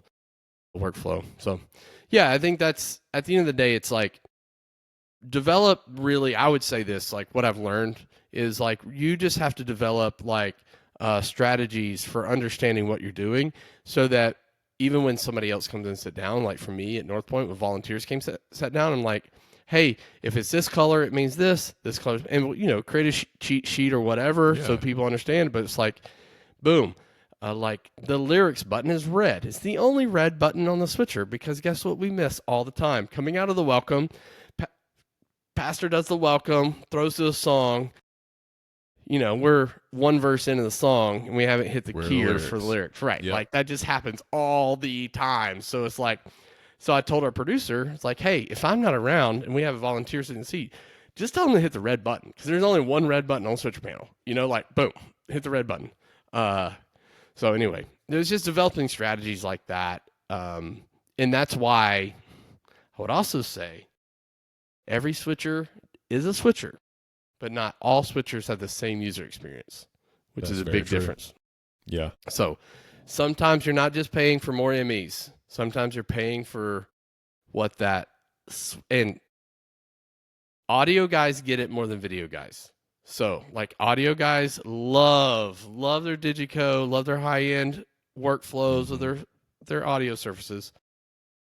[SPEAKER 2] workflow. So yeah, I think that's, at the end of the day, it's develop, really, I would say this, what I've learned is you just have to develop strategies for understanding what you're doing, so that even when somebody else comes and sit down, for me at North Point, when volunteers came sat down, I'm like, hey, if it's this color, it means this color, and create a cheat sheet or whatever, so people understand. But it's boom, the lyrics button is red. It's the only red button on the switcher, because guess what we miss all the time? Coming out of the welcome, pastor does the welcome, throws to the song. We're one verse into the song and we haven't hit the key for the lyrics. Right. Yep. That just happens all the time. So it's so I told our producer, it's hey, if I'm not around and we have a volunteer sitting in the seat, just tell them to hit the red button, because there's only one red button on the switcher panel. Boom, hit the red button. So anyway, there's just developing strategies like that. And that's why I would also say every switcher is a switcher, but not all switchers have the same user experience, which is a big difference.
[SPEAKER 1] Yeah.
[SPEAKER 2] So sometimes you're not just paying for more MEs. Sometimes you're paying for what that, and audio guys get it more than video guys. So, like, audio guys love their Digico, love their high-end workflows of their audio surfaces.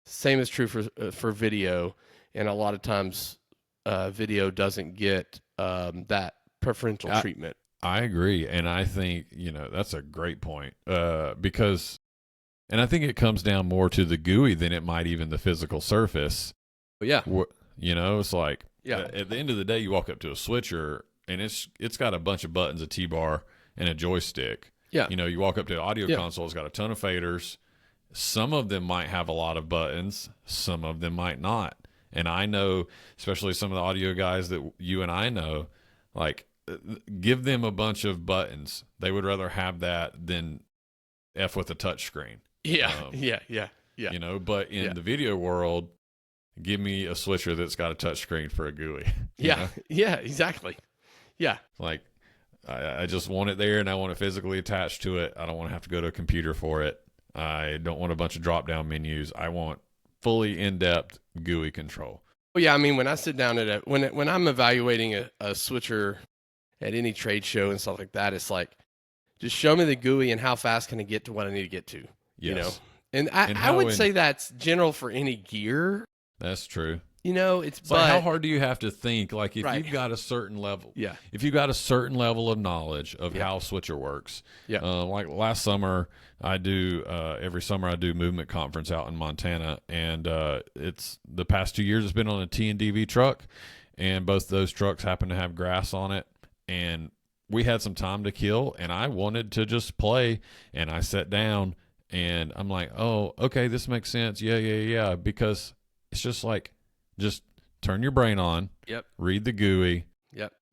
[SPEAKER 2] Same is true for video, and a lot of times video doesn't get that preferential treatment.
[SPEAKER 1] I agree, and I think, that's a great point because, and I think it comes down more to the GUI than it might even the physical surface.
[SPEAKER 2] But yeah.
[SPEAKER 1] It's like,
[SPEAKER 2] yeah.
[SPEAKER 1] At the end of the day, you walk up to a switcher, and it's got a bunch of buttons, a T-bar, and a joystick.
[SPEAKER 2] Yeah.
[SPEAKER 1] You walk up to an audio console, it's got a ton of faders. Some of them might have a lot of buttons. Some of them might not. And I know, especially some of the audio guys that you and I know, like, give them a bunch of buttons. They would rather have that than F with a touch screen.
[SPEAKER 2] Yeah. Yeah.
[SPEAKER 1] But in the video world, give me a switcher that's got a touch screen for a GUI.
[SPEAKER 2] Yeah. Yeah, exactly. Yeah.
[SPEAKER 1] Like, I just want it there, and I want it physically attached to it. I don't want to have to go to a computer for it. I don't want a bunch of drop-down menus. I want fully in-depth GUI control.
[SPEAKER 2] Well, yeah, I mean, when I sit down at when I'm evaluating a switcher at any trade show and stuff like that, it's like, just show me the GUI and how fast can I get to what I need to get to.
[SPEAKER 1] Yes.
[SPEAKER 2] And I would say that's general for any gear.
[SPEAKER 1] That's true.
[SPEAKER 2] It's
[SPEAKER 1] like, how hard do you have to think? Like, if you've got a certain level, if you've got a certain level of knowledge of how a switcher works, like last summer, every summer I do movement conference out in Montana, and it's the past 2 years it's been on a T&DV truck, and both those trucks happen to have grass on it, and we had some time to kill, and I wanted to just play, and I sat down, and I'm like, oh, okay, this makes sense, yeah, because it's just like, just turn your brain on, read the GUI,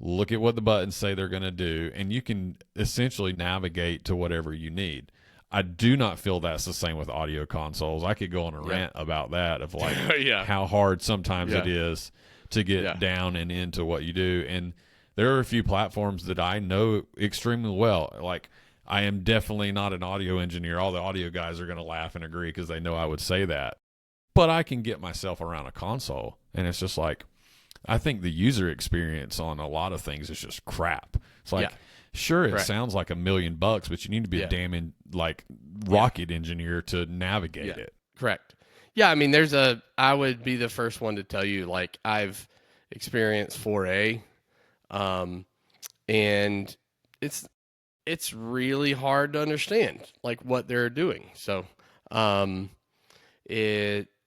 [SPEAKER 1] look at what the buttons say they're going to do, and you can essentially navigate to whatever you need. I do not feel that's the same with audio consoles. I could go on a rant about that, of like how hard sometimes it is to get down and into what you do. And there are a few platforms that I know extremely well. Like, I am definitely not an audio engineer. All the audio guys are going to laugh and agree because they know I would say that. But I can get myself around a console, and it's just like, I think the user experience on a lot of things is just crap. It's like, sure, it sounds like $1 million, but you need to be a damn rocket engineer to navigate it.
[SPEAKER 2] Correct. Yeah, I mean, I would be the first one to tell you, like, I've experienced 4A, and it's really hard to understand, like, what they're doing. So,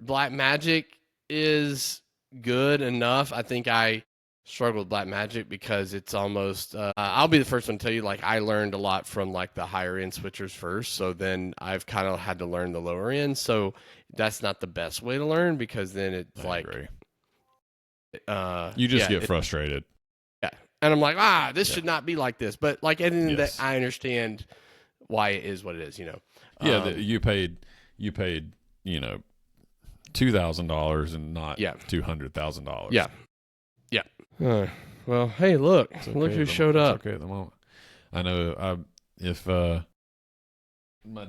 [SPEAKER 2] Black Magic is good enough. I think I struggle with Black Magic because it's almost I'll be the first one to tell you, like, I learned a lot from, like, the higher end switchers first, so then I've kind of had to learn the lower end. So that's not the best way to learn, because then it's
[SPEAKER 1] you just get frustrated.
[SPEAKER 2] Yeah. And I'm like, this should not be like this. But, like, at the end of the day, I understand why it is what it is,
[SPEAKER 1] You paid $2,000 and not $200,000.
[SPEAKER 2] Yeah. Well, hey, look who showed up.
[SPEAKER 1] Okay at the moment. I know. If my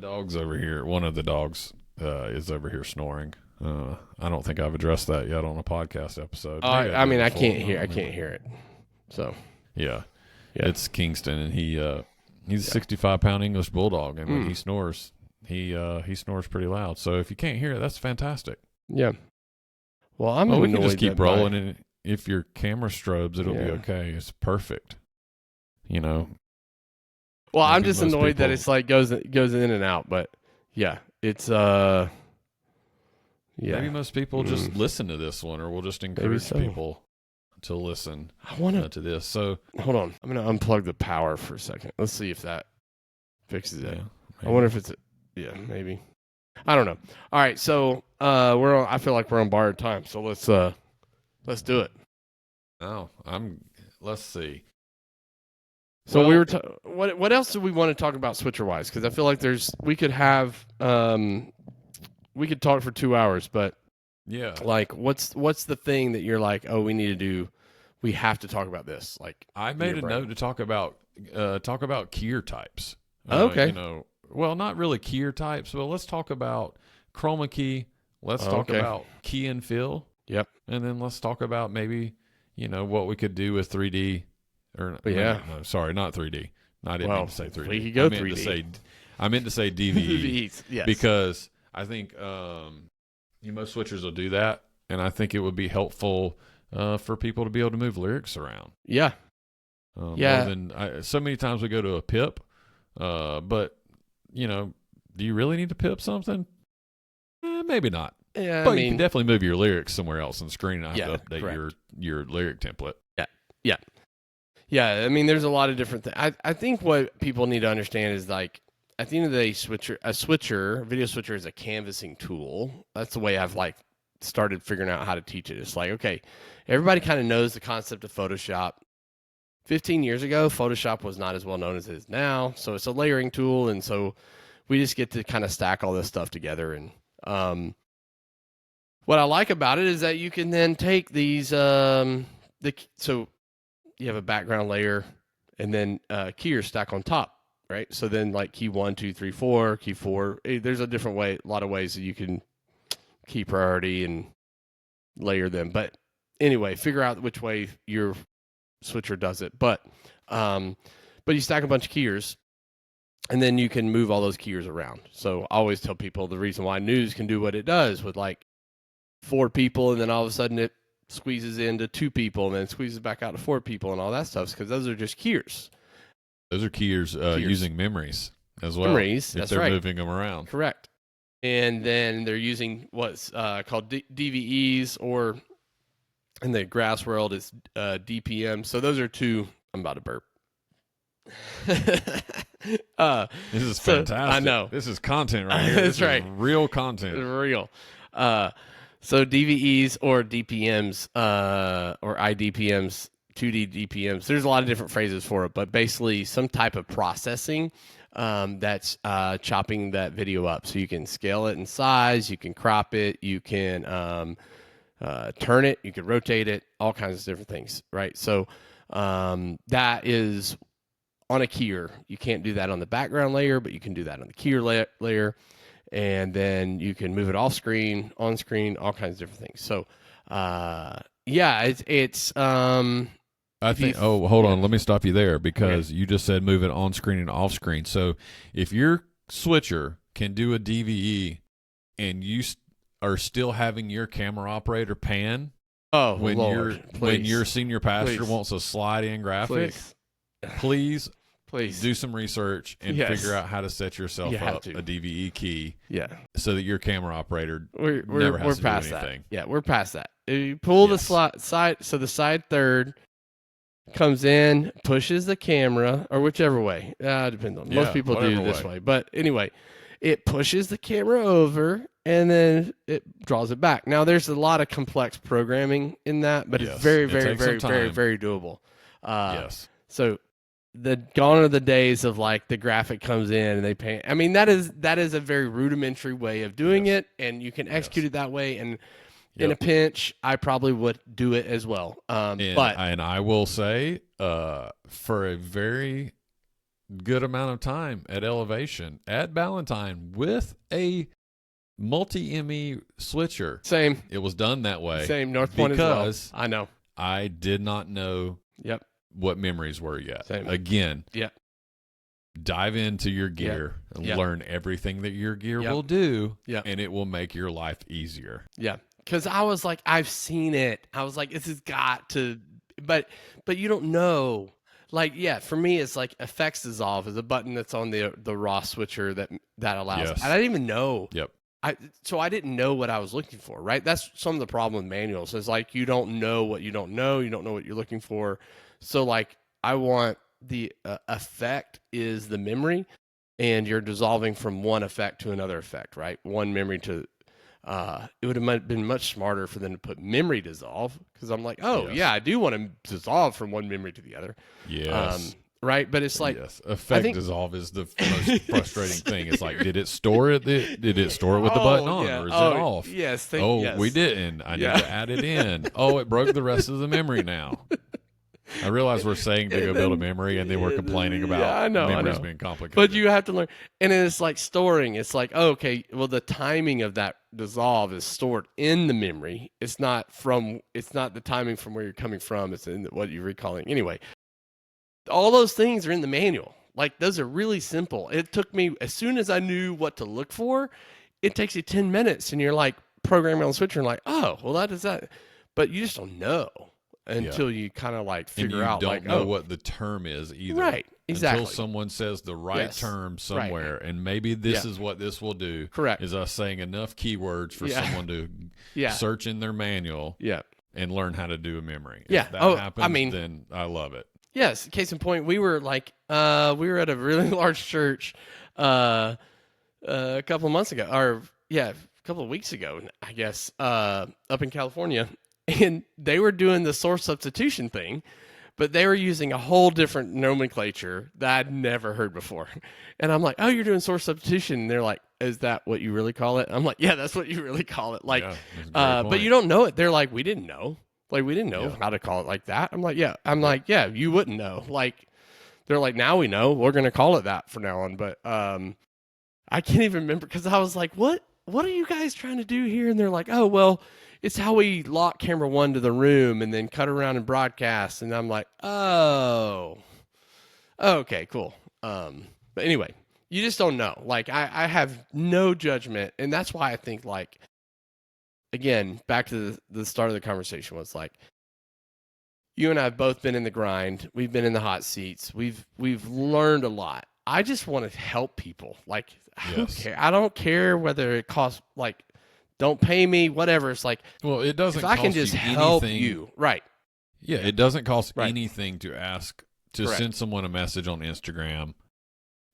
[SPEAKER 1] dog's over here, one of the dogs is over here snoring. I don't think I've addressed that yet on a podcast episode.
[SPEAKER 2] I mean, I can't hear it. So
[SPEAKER 1] it's Kingston, and he's a 65-pound English bulldog, and when he snores, he snores pretty loud. So if you can't hear it, that's fantastic.
[SPEAKER 2] Yeah. Well,
[SPEAKER 1] we can just keep rolling, and if your camera strobes, it'll be okay. It's perfect. Well,
[SPEAKER 2] I'm just annoyed that it's like goes in and out, but it's
[SPEAKER 1] Maybe most people just listen to this one, or we'll just encourage people to listen to this. So
[SPEAKER 2] hold on, I'm gonna unplug the power for a second. Let's see if that fixes it.
[SPEAKER 1] Yeah,
[SPEAKER 2] I wonder if it's maybe. I don't know. All right, so I feel like we're on borrowed time, so let's do it.
[SPEAKER 1] Oh, let's see.
[SPEAKER 2] So what else do we want to talk about switcher wise? Because I feel like we could talk for 2 hours, but like what's the thing that you're like, oh, we have to talk about this? Like,
[SPEAKER 1] I made a note to talk about keyer types.
[SPEAKER 2] Okay.
[SPEAKER 1] Well, not really keyer types, but let's talk about chroma key. Let's talk about key and fill.
[SPEAKER 2] Yep.
[SPEAKER 1] And then let's talk about maybe what we could do with 3D, or no, sorry, not 3D. I didn't mean to say 3D.
[SPEAKER 2] We could go 3D.
[SPEAKER 1] I meant to say DVE.
[SPEAKER 2] Yes.
[SPEAKER 1] Because I think most switchers will do that, and I think it would be helpful for people to be able to move lyrics around.
[SPEAKER 2] Yeah.
[SPEAKER 1] More than so many times we go to a pip, but do you really need to pip something? Maybe not.
[SPEAKER 2] Yeah,
[SPEAKER 1] but you can definitely move your lyrics somewhere else on the screen and have to update
[SPEAKER 2] correct.
[SPEAKER 1] your lyric template.
[SPEAKER 2] Yeah. I mean, there's a lot of different things. I think what people need to understand is, like, at the end of the day, video switcher is a canvassing tool. That's the way I've started figuring out how to teach it. It's like, okay, everybody kind of knows the concept of Photoshop. 15 years ago, Photoshop was not as well known as it is now. So it's a layering tool. And so we just get to kind of stack all this stuff together. And what I like about it is that you can then take these, so you have a background layer and then keyers stack on top, right? So then like key 1, 2, 3, 4, key 4, there's a lot of ways that you can key priority and layer them. But anyway, figure out which way your switcher does it. But you stack a bunch of keyers and then you can move all those keyers around. So I always tell people the reason why news can do what it does with like 4 people and then all of a sudden it squeezes into 2 people and then squeezes back out to 4 people and all that stuff, because those are just keyers.
[SPEAKER 1] Those are keyers using memories as well.
[SPEAKER 2] Memories,
[SPEAKER 1] if they're moving them around.
[SPEAKER 2] Correct. And then they're using what's called DVEs, or in the grass world it's DPM. So those are 2. I'm about to burp.
[SPEAKER 1] This is fantastic.
[SPEAKER 2] I know.
[SPEAKER 1] This is content right here.
[SPEAKER 2] That's
[SPEAKER 1] this
[SPEAKER 2] right.
[SPEAKER 1] Is real content.
[SPEAKER 2] Real. So DVEs or DPMs or IDPMs, 2D DPMs, there's a lot of different phrases for it, but basically some type of processing that's chopping that video up. So you can scale it in size, you can crop it, you can turn it, you can rotate it, all kinds of different things, right? So that is on a keyer. You can't do that on the background layer, but you can do that on the keyer layer. And then you can move it off screen, on screen, all kinds of different things. So, it's.
[SPEAKER 1] I think. Oh, hold on. Let me stop you there, because you just said move it on screen and off screen. So, if your switcher can do a DVE, and you are still having your camera operator pan, when your senior pastor wants a slide-in graphic, please do some research and figure out how to set yourself up a DVE key.
[SPEAKER 2] Yeah.
[SPEAKER 1] So that your camera operator
[SPEAKER 2] we're
[SPEAKER 1] has to
[SPEAKER 2] past
[SPEAKER 1] do anything.
[SPEAKER 2] That. Yeah, we're past that. You pull the side, so the side third comes in, pushes the camera, or whichever way. Depends on. Most people do it this way. But anyway, it pushes the camera over and then it draws it back. Now, there's a lot of complex programming in that, but it's very, very, very, very, very doable.
[SPEAKER 1] Yes.
[SPEAKER 2] So gone are the days of like the graphic comes in and they paint. I mean, that is a very rudimentary way of doing it, and you can execute it that way. And in a pinch, I probably would do it as well. And
[SPEAKER 1] I will say, for a very good amount of time at Elevation, at Ballantine, with a multi-ME switcher,
[SPEAKER 2] same.
[SPEAKER 1] It was done that way.
[SPEAKER 2] Same North Point
[SPEAKER 1] because
[SPEAKER 2] as well. I know.
[SPEAKER 1] I did not know.
[SPEAKER 2] Yep.
[SPEAKER 1] What memories were yet.
[SPEAKER 2] Same.
[SPEAKER 1] Again,
[SPEAKER 2] dive
[SPEAKER 1] into your gear and learn everything that your gear will do, and it will make your life easier.
[SPEAKER 2] Yeah, because I was like, I've seen it. I was like, this has got to, but you don't know. Like, for me, it's like effects dissolve is a button that's on the raw switcher that allows.
[SPEAKER 1] Yes.
[SPEAKER 2] I didn't even know.
[SPEAKER 1] Yep.
[SPEAKER 2] So I didn't know what I was looking for, right? That's some of the problem with manuals. It's like you don't know what you don't know. You don't know what you're looking for. So, like, I want the effect is the memory, and you're dissolving from one effect to another effect, right? One memory to it would have been much smarter for them to put memory dissolve, because I'm like, I do want to dissolve from one memory to the other.
[SPEAKER 1] Yes.
[SPEAKER 2] Right, but it's like
[SPEAKER 1] effect dissolve is the most frustrating thing. It's like, did it store it? Did it store it with the button on, or is it off?
[SPEAKER 2] Yes.
[SPEAKER 1] We didn't. I need to add it in. It broke the rest of the memory now. I realize we're saying to go build a memory, and then we're complaining about memories being complicated.
[SPEAKER 2] But you have to learn. And then it's like storing. It's like, oh, okay, well, the timing of that dissolve is stored in the memory. It's not the timing from where you're coming from. It's in what you're recalling. Anyway, all those things are in the manual. Like, those are really simple. It took me, as soon as I knew what to look for, it takes you 10 minutes, and you're like programming on the switcher and like, oh, well, that is that. But you just don't know until you kind of like figure out, like,
[SPEAKER 1] you don't know what the term is either.
[SPEAKER 2] Right, exactly.
[SPEAKER 1] Until someone says the right term somewhere, and maybe this is what this will do.
[SPEAKER 2] Correct.
[SPEAKER 1] Is us saying enough keywords for someone to search in their manual and learn how to do a memory.
[SPEAKER 2] Yeah.
[SPEAKER 1] If that happens, then I love it.
[SPEAKER 2] Yes. Case in point, we were like, we were at a really large church a couple of months ago, or a couple of weeks ago, I guess, up in California. And they were doing the source substitution thing, but they were using a whole different nomenclature that I'd never heard before. And I'm like, oh, you're doing source substitution. And they're like, is that what you really call it? I'm like, yeah, that's what you really call it. Like, but you don't know it. They're like, we didn't know. Like, we didn't know how to call it like that. I'm like, yeah, you wouldn't know. Like, they're like, now we know. We're going to call it that from now on. But I can't even remember, because I was like, what are you guys trying to do here? And they're like, oh, well, it's how we lock camera one to the room and then cut around and broadcast. And I'm like, oh, okay, cool. But anyway, you just don't know. Like, I have no judgment. And that's why I think, like, again, back to the start of the conversation was like, you and I have both been in the grind. We've been in the hot seats. We've learned a lot. I just want to help people. Like, I don't care whether it costs, like, don't pay me, whatever. It's like,
[SPEAKER 1] well, it doesn't.
[SPEAKER 2] If I can just help you, right?
[SPEAKER 1] Yeah, it doesn't cost anything to ask to send someone a message on Instagram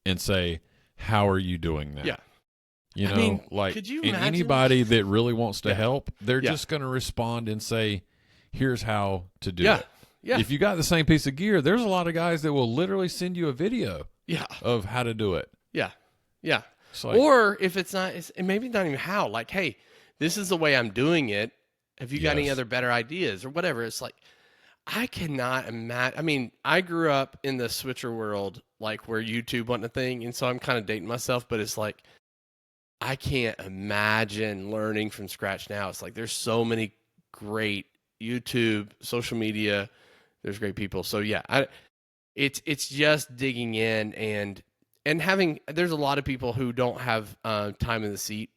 [SPEAKER 1] and say, "How are you doing that?"
[SPEAKER 2] Yeah,
[SPEAKER 1] you know, like,
[SPEAKER 2] could you
[SPEAKER 1] and
[SPEAKER 2] imagine?
[SPEAKER 1] Anybody that really wants to help, they're just going to respond and say, "Here's how to do it."
[SPEAKER 2] Yeah.
[SPEAKER 1] If you got the same piece of gear, there's a lot of guys that will literally send you a video. Of how to do it.
[SPEAKER 2] Yeah.
[SPEAKER 1] Like,
[SPEAKER 2] or if it's not, maybe not even how. Like, hey, this is the way I'm doing it. Have you got any other better ideas or whatever? It's like, I cannot imagine. I mean, I grew up in the switcher world, like where YouTube wasn't a thing, and so I'm kind of dating myself. But it's like, I can't imagine learning from scratch now. It's like, there's so many great YouTube, social media. There's great people. So yeah, it's just digging in and having. There's a lot of people who don't have time in the seat,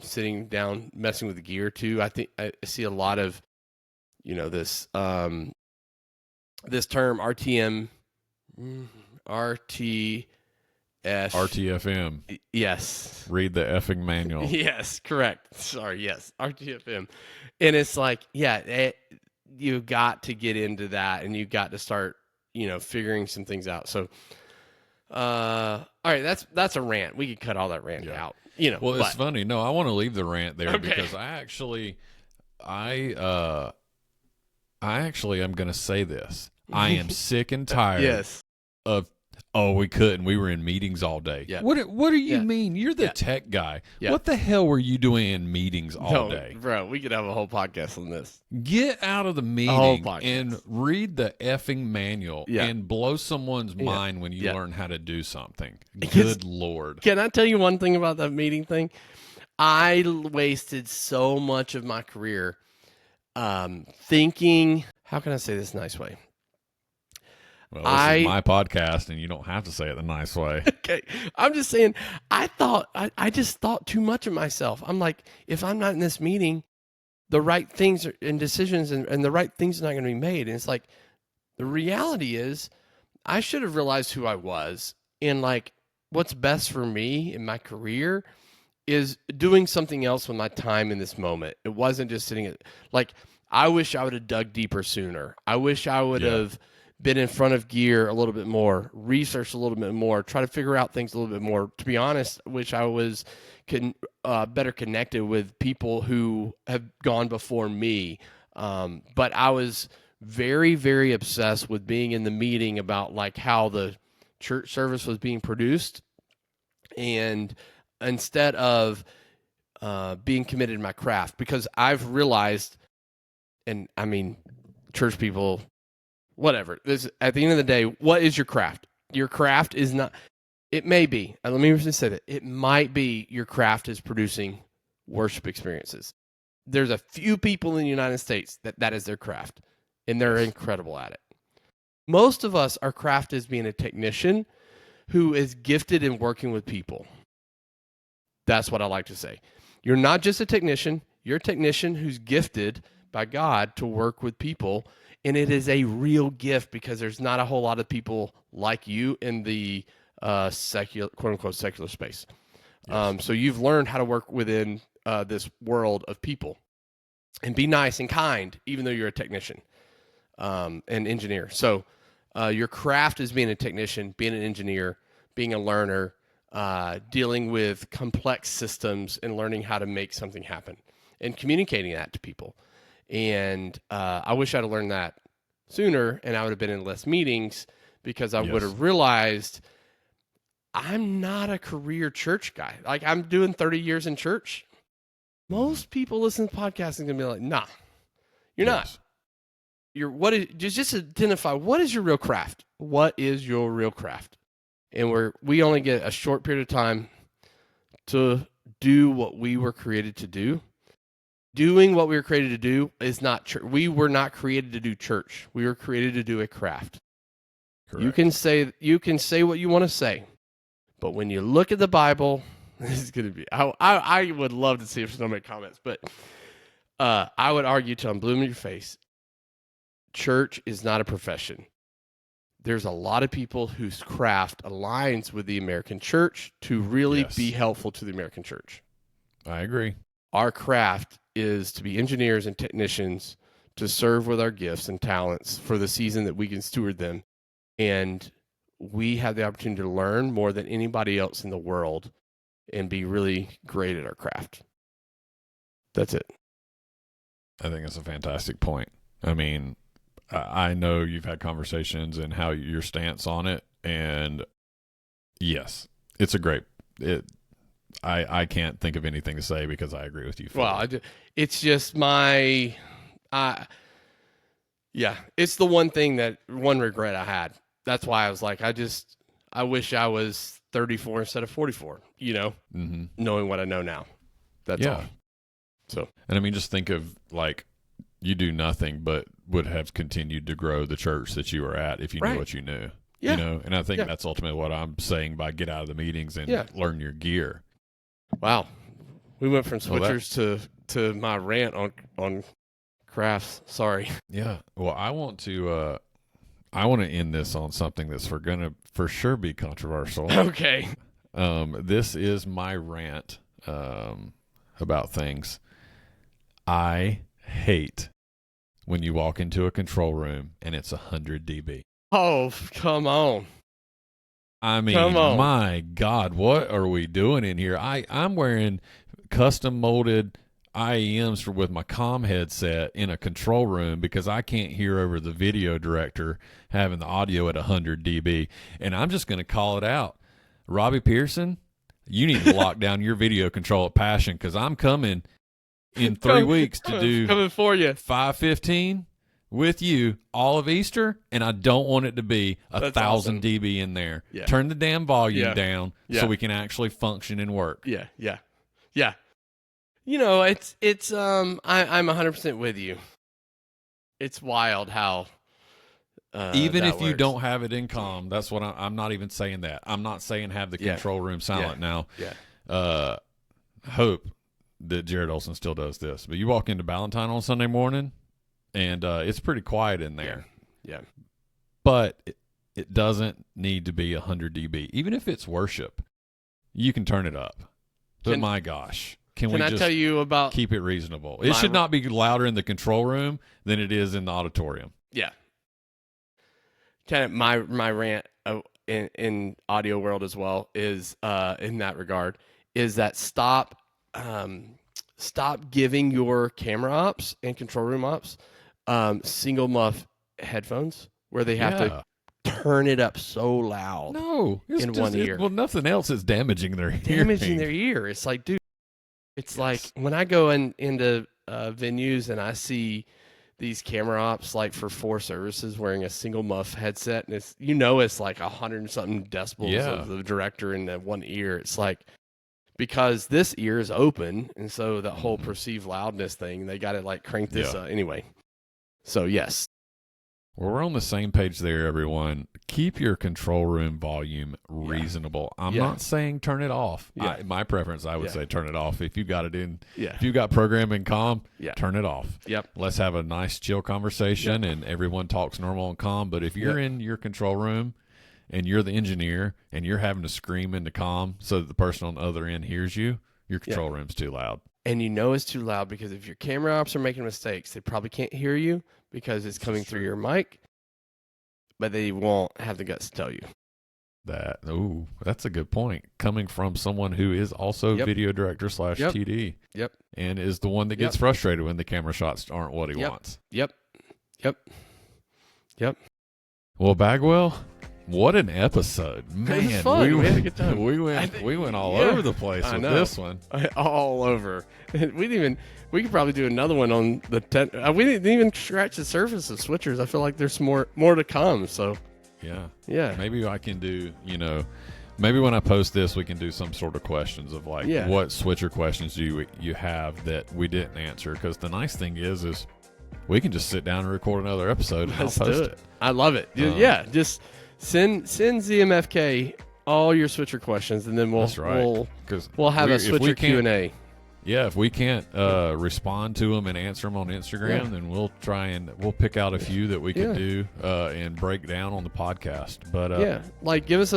[SPEAKER 2] sitting down messing with the gear too. I think I see a lot of, this this term RTM,
[SPEAKER 1] RTFM.
[SPEAKER 2] Yes.
[SPEAKER 1] Read the effing manual.
[SPEAKER 2] Yes, correct. Sorry, yes, RTFM. And it's like, you got to get into that, and you got to start, figuring some things out. So, all right, that's a rant. We could cut all that rant out.
[SPEAKER 1] Well, it's funny. No, I want to leave the rant there because I actually am going to say this. I am sick and tired of, we couldn't. We were in meetings all day. Yeah. What do you mean? You're the tech guy. Yeah. What the hell were you doing in meetings all day?
[SPEAKER 2] Bro, we could have a whole podcast on this.
[SPEAKER 1] Get out of the meeting and read the effing manual and blow someone's mind when you learn how to do something. Good Lord.
[SPEAKER 2] Can I tell you one thing about that meeting thing? I wasted so much of my career thinking, how can I say this nice way?
[SPEAKER 1] Well, this is my podcast, and you don't have to say it the nice way.
[SPEAKER 2] Okay. I'm just saying, I just thought too much of myself. I'm like, if I'm not in this meeting, the right things and decisions and the right things are not going to be made. And it's like, the reality is, I should have realized who I was, and like, what's best for me in my career is doing something else with my time in this moment. It wasn't just sitting like, I wish I would have dug deeper sooner. I wish I would have been in front of gear a little bit more, researched a little bit more, try to figure out things a little bit more. To be honest, I wish I was better connected with people who have gone before me. But I was very, very obsessed with being in the meeting about like how the church service was being produced. And instead of being committed to my craft, because I've realized, and I mean, church people, whatever. This at the end of the day, what is your craft? Your craft is not. It may be. Let me just say that it might be your craft is producing worship experiences. There's a few people in the United States that is their craft, and they're incredible at it. Most of us, our craft is being a technician who is gifted in working with people. That's what I like to say. You're not just a technician. You're a technician who's gifted by God to work with people, and it is a real gift because there's not a whole lot of people like you in the secular, quote unquote, secular space. Yes. So you've learned how to work within this world of people and be nice and kind, even though you're a technician and engineer. So your craft is being a technician, being an engineer, being a learner, dealing with complex systems and learning how to make something happen and communicating that to people. And I wish I'd have learned that sooner, and I would have been in less meetings because I would have realized I'm not a career church guy. Like, I'm doing 30 years in church. Most people listening to podcasts are going to be like, nah, you're not. Just identify, what is your real craft? What is your real craft? And we only get a short period of time to do what we were created to do. Doing what we were created to do is not church. We were not created to do church. We were created to do a craft. Correct. You can say what you want to say, but when you look at the Bible, this is going to be. I would love to see if someone make comments, but I would argue till I'm blue in your face. Church is not a profession. There's a lot of people whose craft aligns with the American church to really be helpful to the American church.
[SPEAKER 1] I agree.
[SPEAKER 2] Our craft is to be engineers and technicians to serve with our gifts and talents for the season that we can steward them. And we have the opportunity to learn more than anybody else in the world and be really great at our craft. That's it.
[SPEAKER 1] I think that's a fantastic point. I mean, I know you've had conversations and how your stance on it. And yes, it's a great, I can't think of anything to say because I agree with you.
[SPEAKER 2] Well, it's just it's the one regret I had. That's why I was like, I wish I was 34 instead of 44, knowing what I know now. That's all. So,
[SPEAKER 1] and I mean, just think of like, you do nothing but would have continued to grow the church that you were at if you knew what you knew. Yeah. And I think that's ultimately what I'm saying by get out of the meetings and learn your gear.
[SPEAKER 2] Wow. We went from switchers to my rant on crafts. Sorry.
[SPEAKER 1] Yeah. Well, I want to end this on something that's for sure be controversial.
[SPEAKER 2] Okay.
[SPEAKER 1] This is my rant about things. I hate when you walk into a control room and it's 100 dB.
[SPEAKER 2] Oh, come on.
[SPEAKER 1] I mean, my God, what are we doing in here? I'm wearing custom molded IEMs with my comm headset in a control room because I can't hear over the video director having the audio at 100 dB. And I'm just going to call it out. Robbie Pearson, you need to lock down your video control at Passion because I'm coming in 3 weeks to do
[SPEAKER 2] coming for you
[SPEAKER 1] 515 with you all of Easter, and I don't want it to be 1,000 dB in there.
[SPEAKER 2] Yeah.
[SPEAKER 1] Turn the damn volume down so we can actually function and work.
[SPEAKER 2] Yeah. It's I'm 100% with you. It's wild how
[SPEAKER 1] even if you
[SPEAKER 2] works.
[SPEAKER 1] don't have it in comm, that's what I'm not even saying that. I'm not saying have the control room silent now.
[SPEAKER 2] Yeah.
[SPEAKER 1] Hope that Jared Olson still does this, but you walk into Ballantyne on Sunday morning, and it's pretty quiet in there.
[SPEAKER 2] Yeah.
[SPEAKER 1] But it doesn't need to be 100 dB. Even if it's worship, you can turn it up. But my gosh, can we just
[SPEAKER 2] tell you about
[SPEAKER 1] keep it reasonable? It should not be louder in the control room than it is in the auditorium.
[SPEAKER 2] Yeah. Kind of my rant in audio world as well is in that regard is that stop giving your camera ops and control room ops single muff headphones where they have to turn it up so loud.
[SPEAKER 1] No,
[SPEAKER 2] in one ear.
[SPEAKER 1] Well, nothing else is damaging their
[SPEAKER 2] ear. It's like, dude, it's like when I go into venues and I see these camera ops like for 4 services wearing a single muff headset, and it's like 100 and something decibels of the director in that one ear. It's like, because this ear is open, and so the whole perceived loudness thing, they got to like crank this up anyway. So yes.
[SPEAKER 1] Well, we're on the same page there, everyone. Keep your control room volume reasonable. I'm not saying turn it off. My preference, I would say turn it off. If you got it in, if you got programming calm, turn it off.
[SPEAKER 2] Yep.
[SPEAKER 1] Let's have a nice chill conversation and everyone talks normal and calm. But if you're in your control room and you're the engineer and you're having to scream into calm so that the person on the other end hears you, your control room's too loud.
[SPEAKER 2] And you know it's too loud because if your camera ops are making mistakes, they probably can't hear you because it's coming through your mic, but they won't have the guts to tell you.
[SPEAKER 1] That's a good point. Coming from someone who is also video director / TD.
[SPEAKER 2] Yep.
[SPEAKER 1] And is the one that gets frustrated when the camera shots aren't what he wants.
[SPEAKER 2] Yep.
[SPEAKER 1] Well, Bagwell, what an episode. Man,
[SPEAKER 2] it was fun. We had a good time.
[SPEAKER 1] We went all over the place with this one.
[SPEAKER 2] All over. We could probably do another one on the 10. We didn't even scratch the surface of switchers. I feel like there's more to come. So yeah.
[SPEAKER 1] Maybe I can do, maybe when I post this, we can do some sort of questions of like, what switcher questions do you have that we didn't answer? Because the nice thing is we can just sit down and record another episode and I'll post it.
[SPEAKER 2] I love it. Just send ZMFK all your switcher questions, and then we'll have a switcher Q&A.
[SPEAKER 1] Yeah, if we can't respond to them and answer them on Instagram, then we'll pick out a few that we could do and break down on the podcast. But
[SPEAKER 2] like give us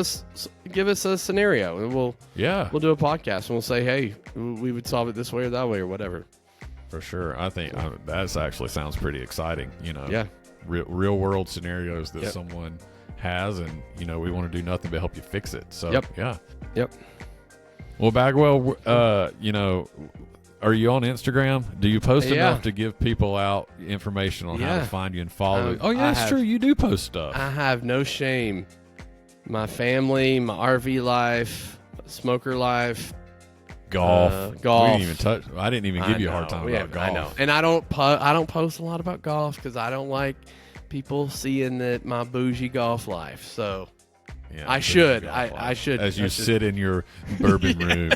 [SPEAKER 2] a scenario, and we'll do a podcast, and we'll say, hey, we would solve it this way or that way or whatever.
[SPEAKER 1] For sure, I think that actually sounds pretty exciting. Real world scenarios that someone has, and we want to do nothing but help you fix it. So
[SPEAKER 2] Yep.
[SPEAKER 1] Well, Bagwell, are you on Instagram? Do you post enough to give people out information on how to find you and follow you? Oh, yeah, that's true. You do post stuff.
[SPEAKER 2] I have no shame. My family, my RV life, smoker life,
[SPEAKER 1] golf. We didn't even touch. I didn't even give you a hard time about golf.
[SPEAKER 2] I know, and I don't post a lot about golf because I don't like people seeing my bougie golf life. So. Yeah, I should.
[SPEAKER 1] As you sit in your bourbon room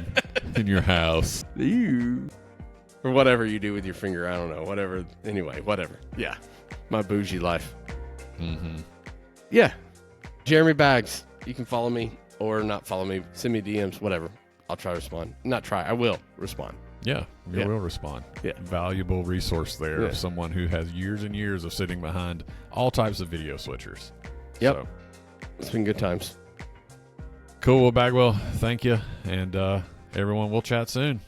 [SPEAKER 1] in your house.
[SPEAKER 2] Or whatever you do with your finger. I don't know. Whatever. Anyway, whatever. Yeah. My bougie life.
[SPEAKER 1] Mm-hmm.
[SPEAKER 2] Yeah. Jeremy Bags. You can follow me or not follow me. Send me DMs, whatever. I'll try to respond. I will respond.
[SPEAKER 1] Yeah, you will respond.
[SPEAKER 2] Yeah.
[SPEAKER 1] Valuable resource there of someone who has years and years of sitting behind all types of video switchers.
[SPEAKER 2] Yep.
[SPEAKER 1] So.
[SPEAKER 2] It's been good times.
[SPEAKER 1] Cool. Well, Bagwell, thank you. And everyone, we'll chat soon.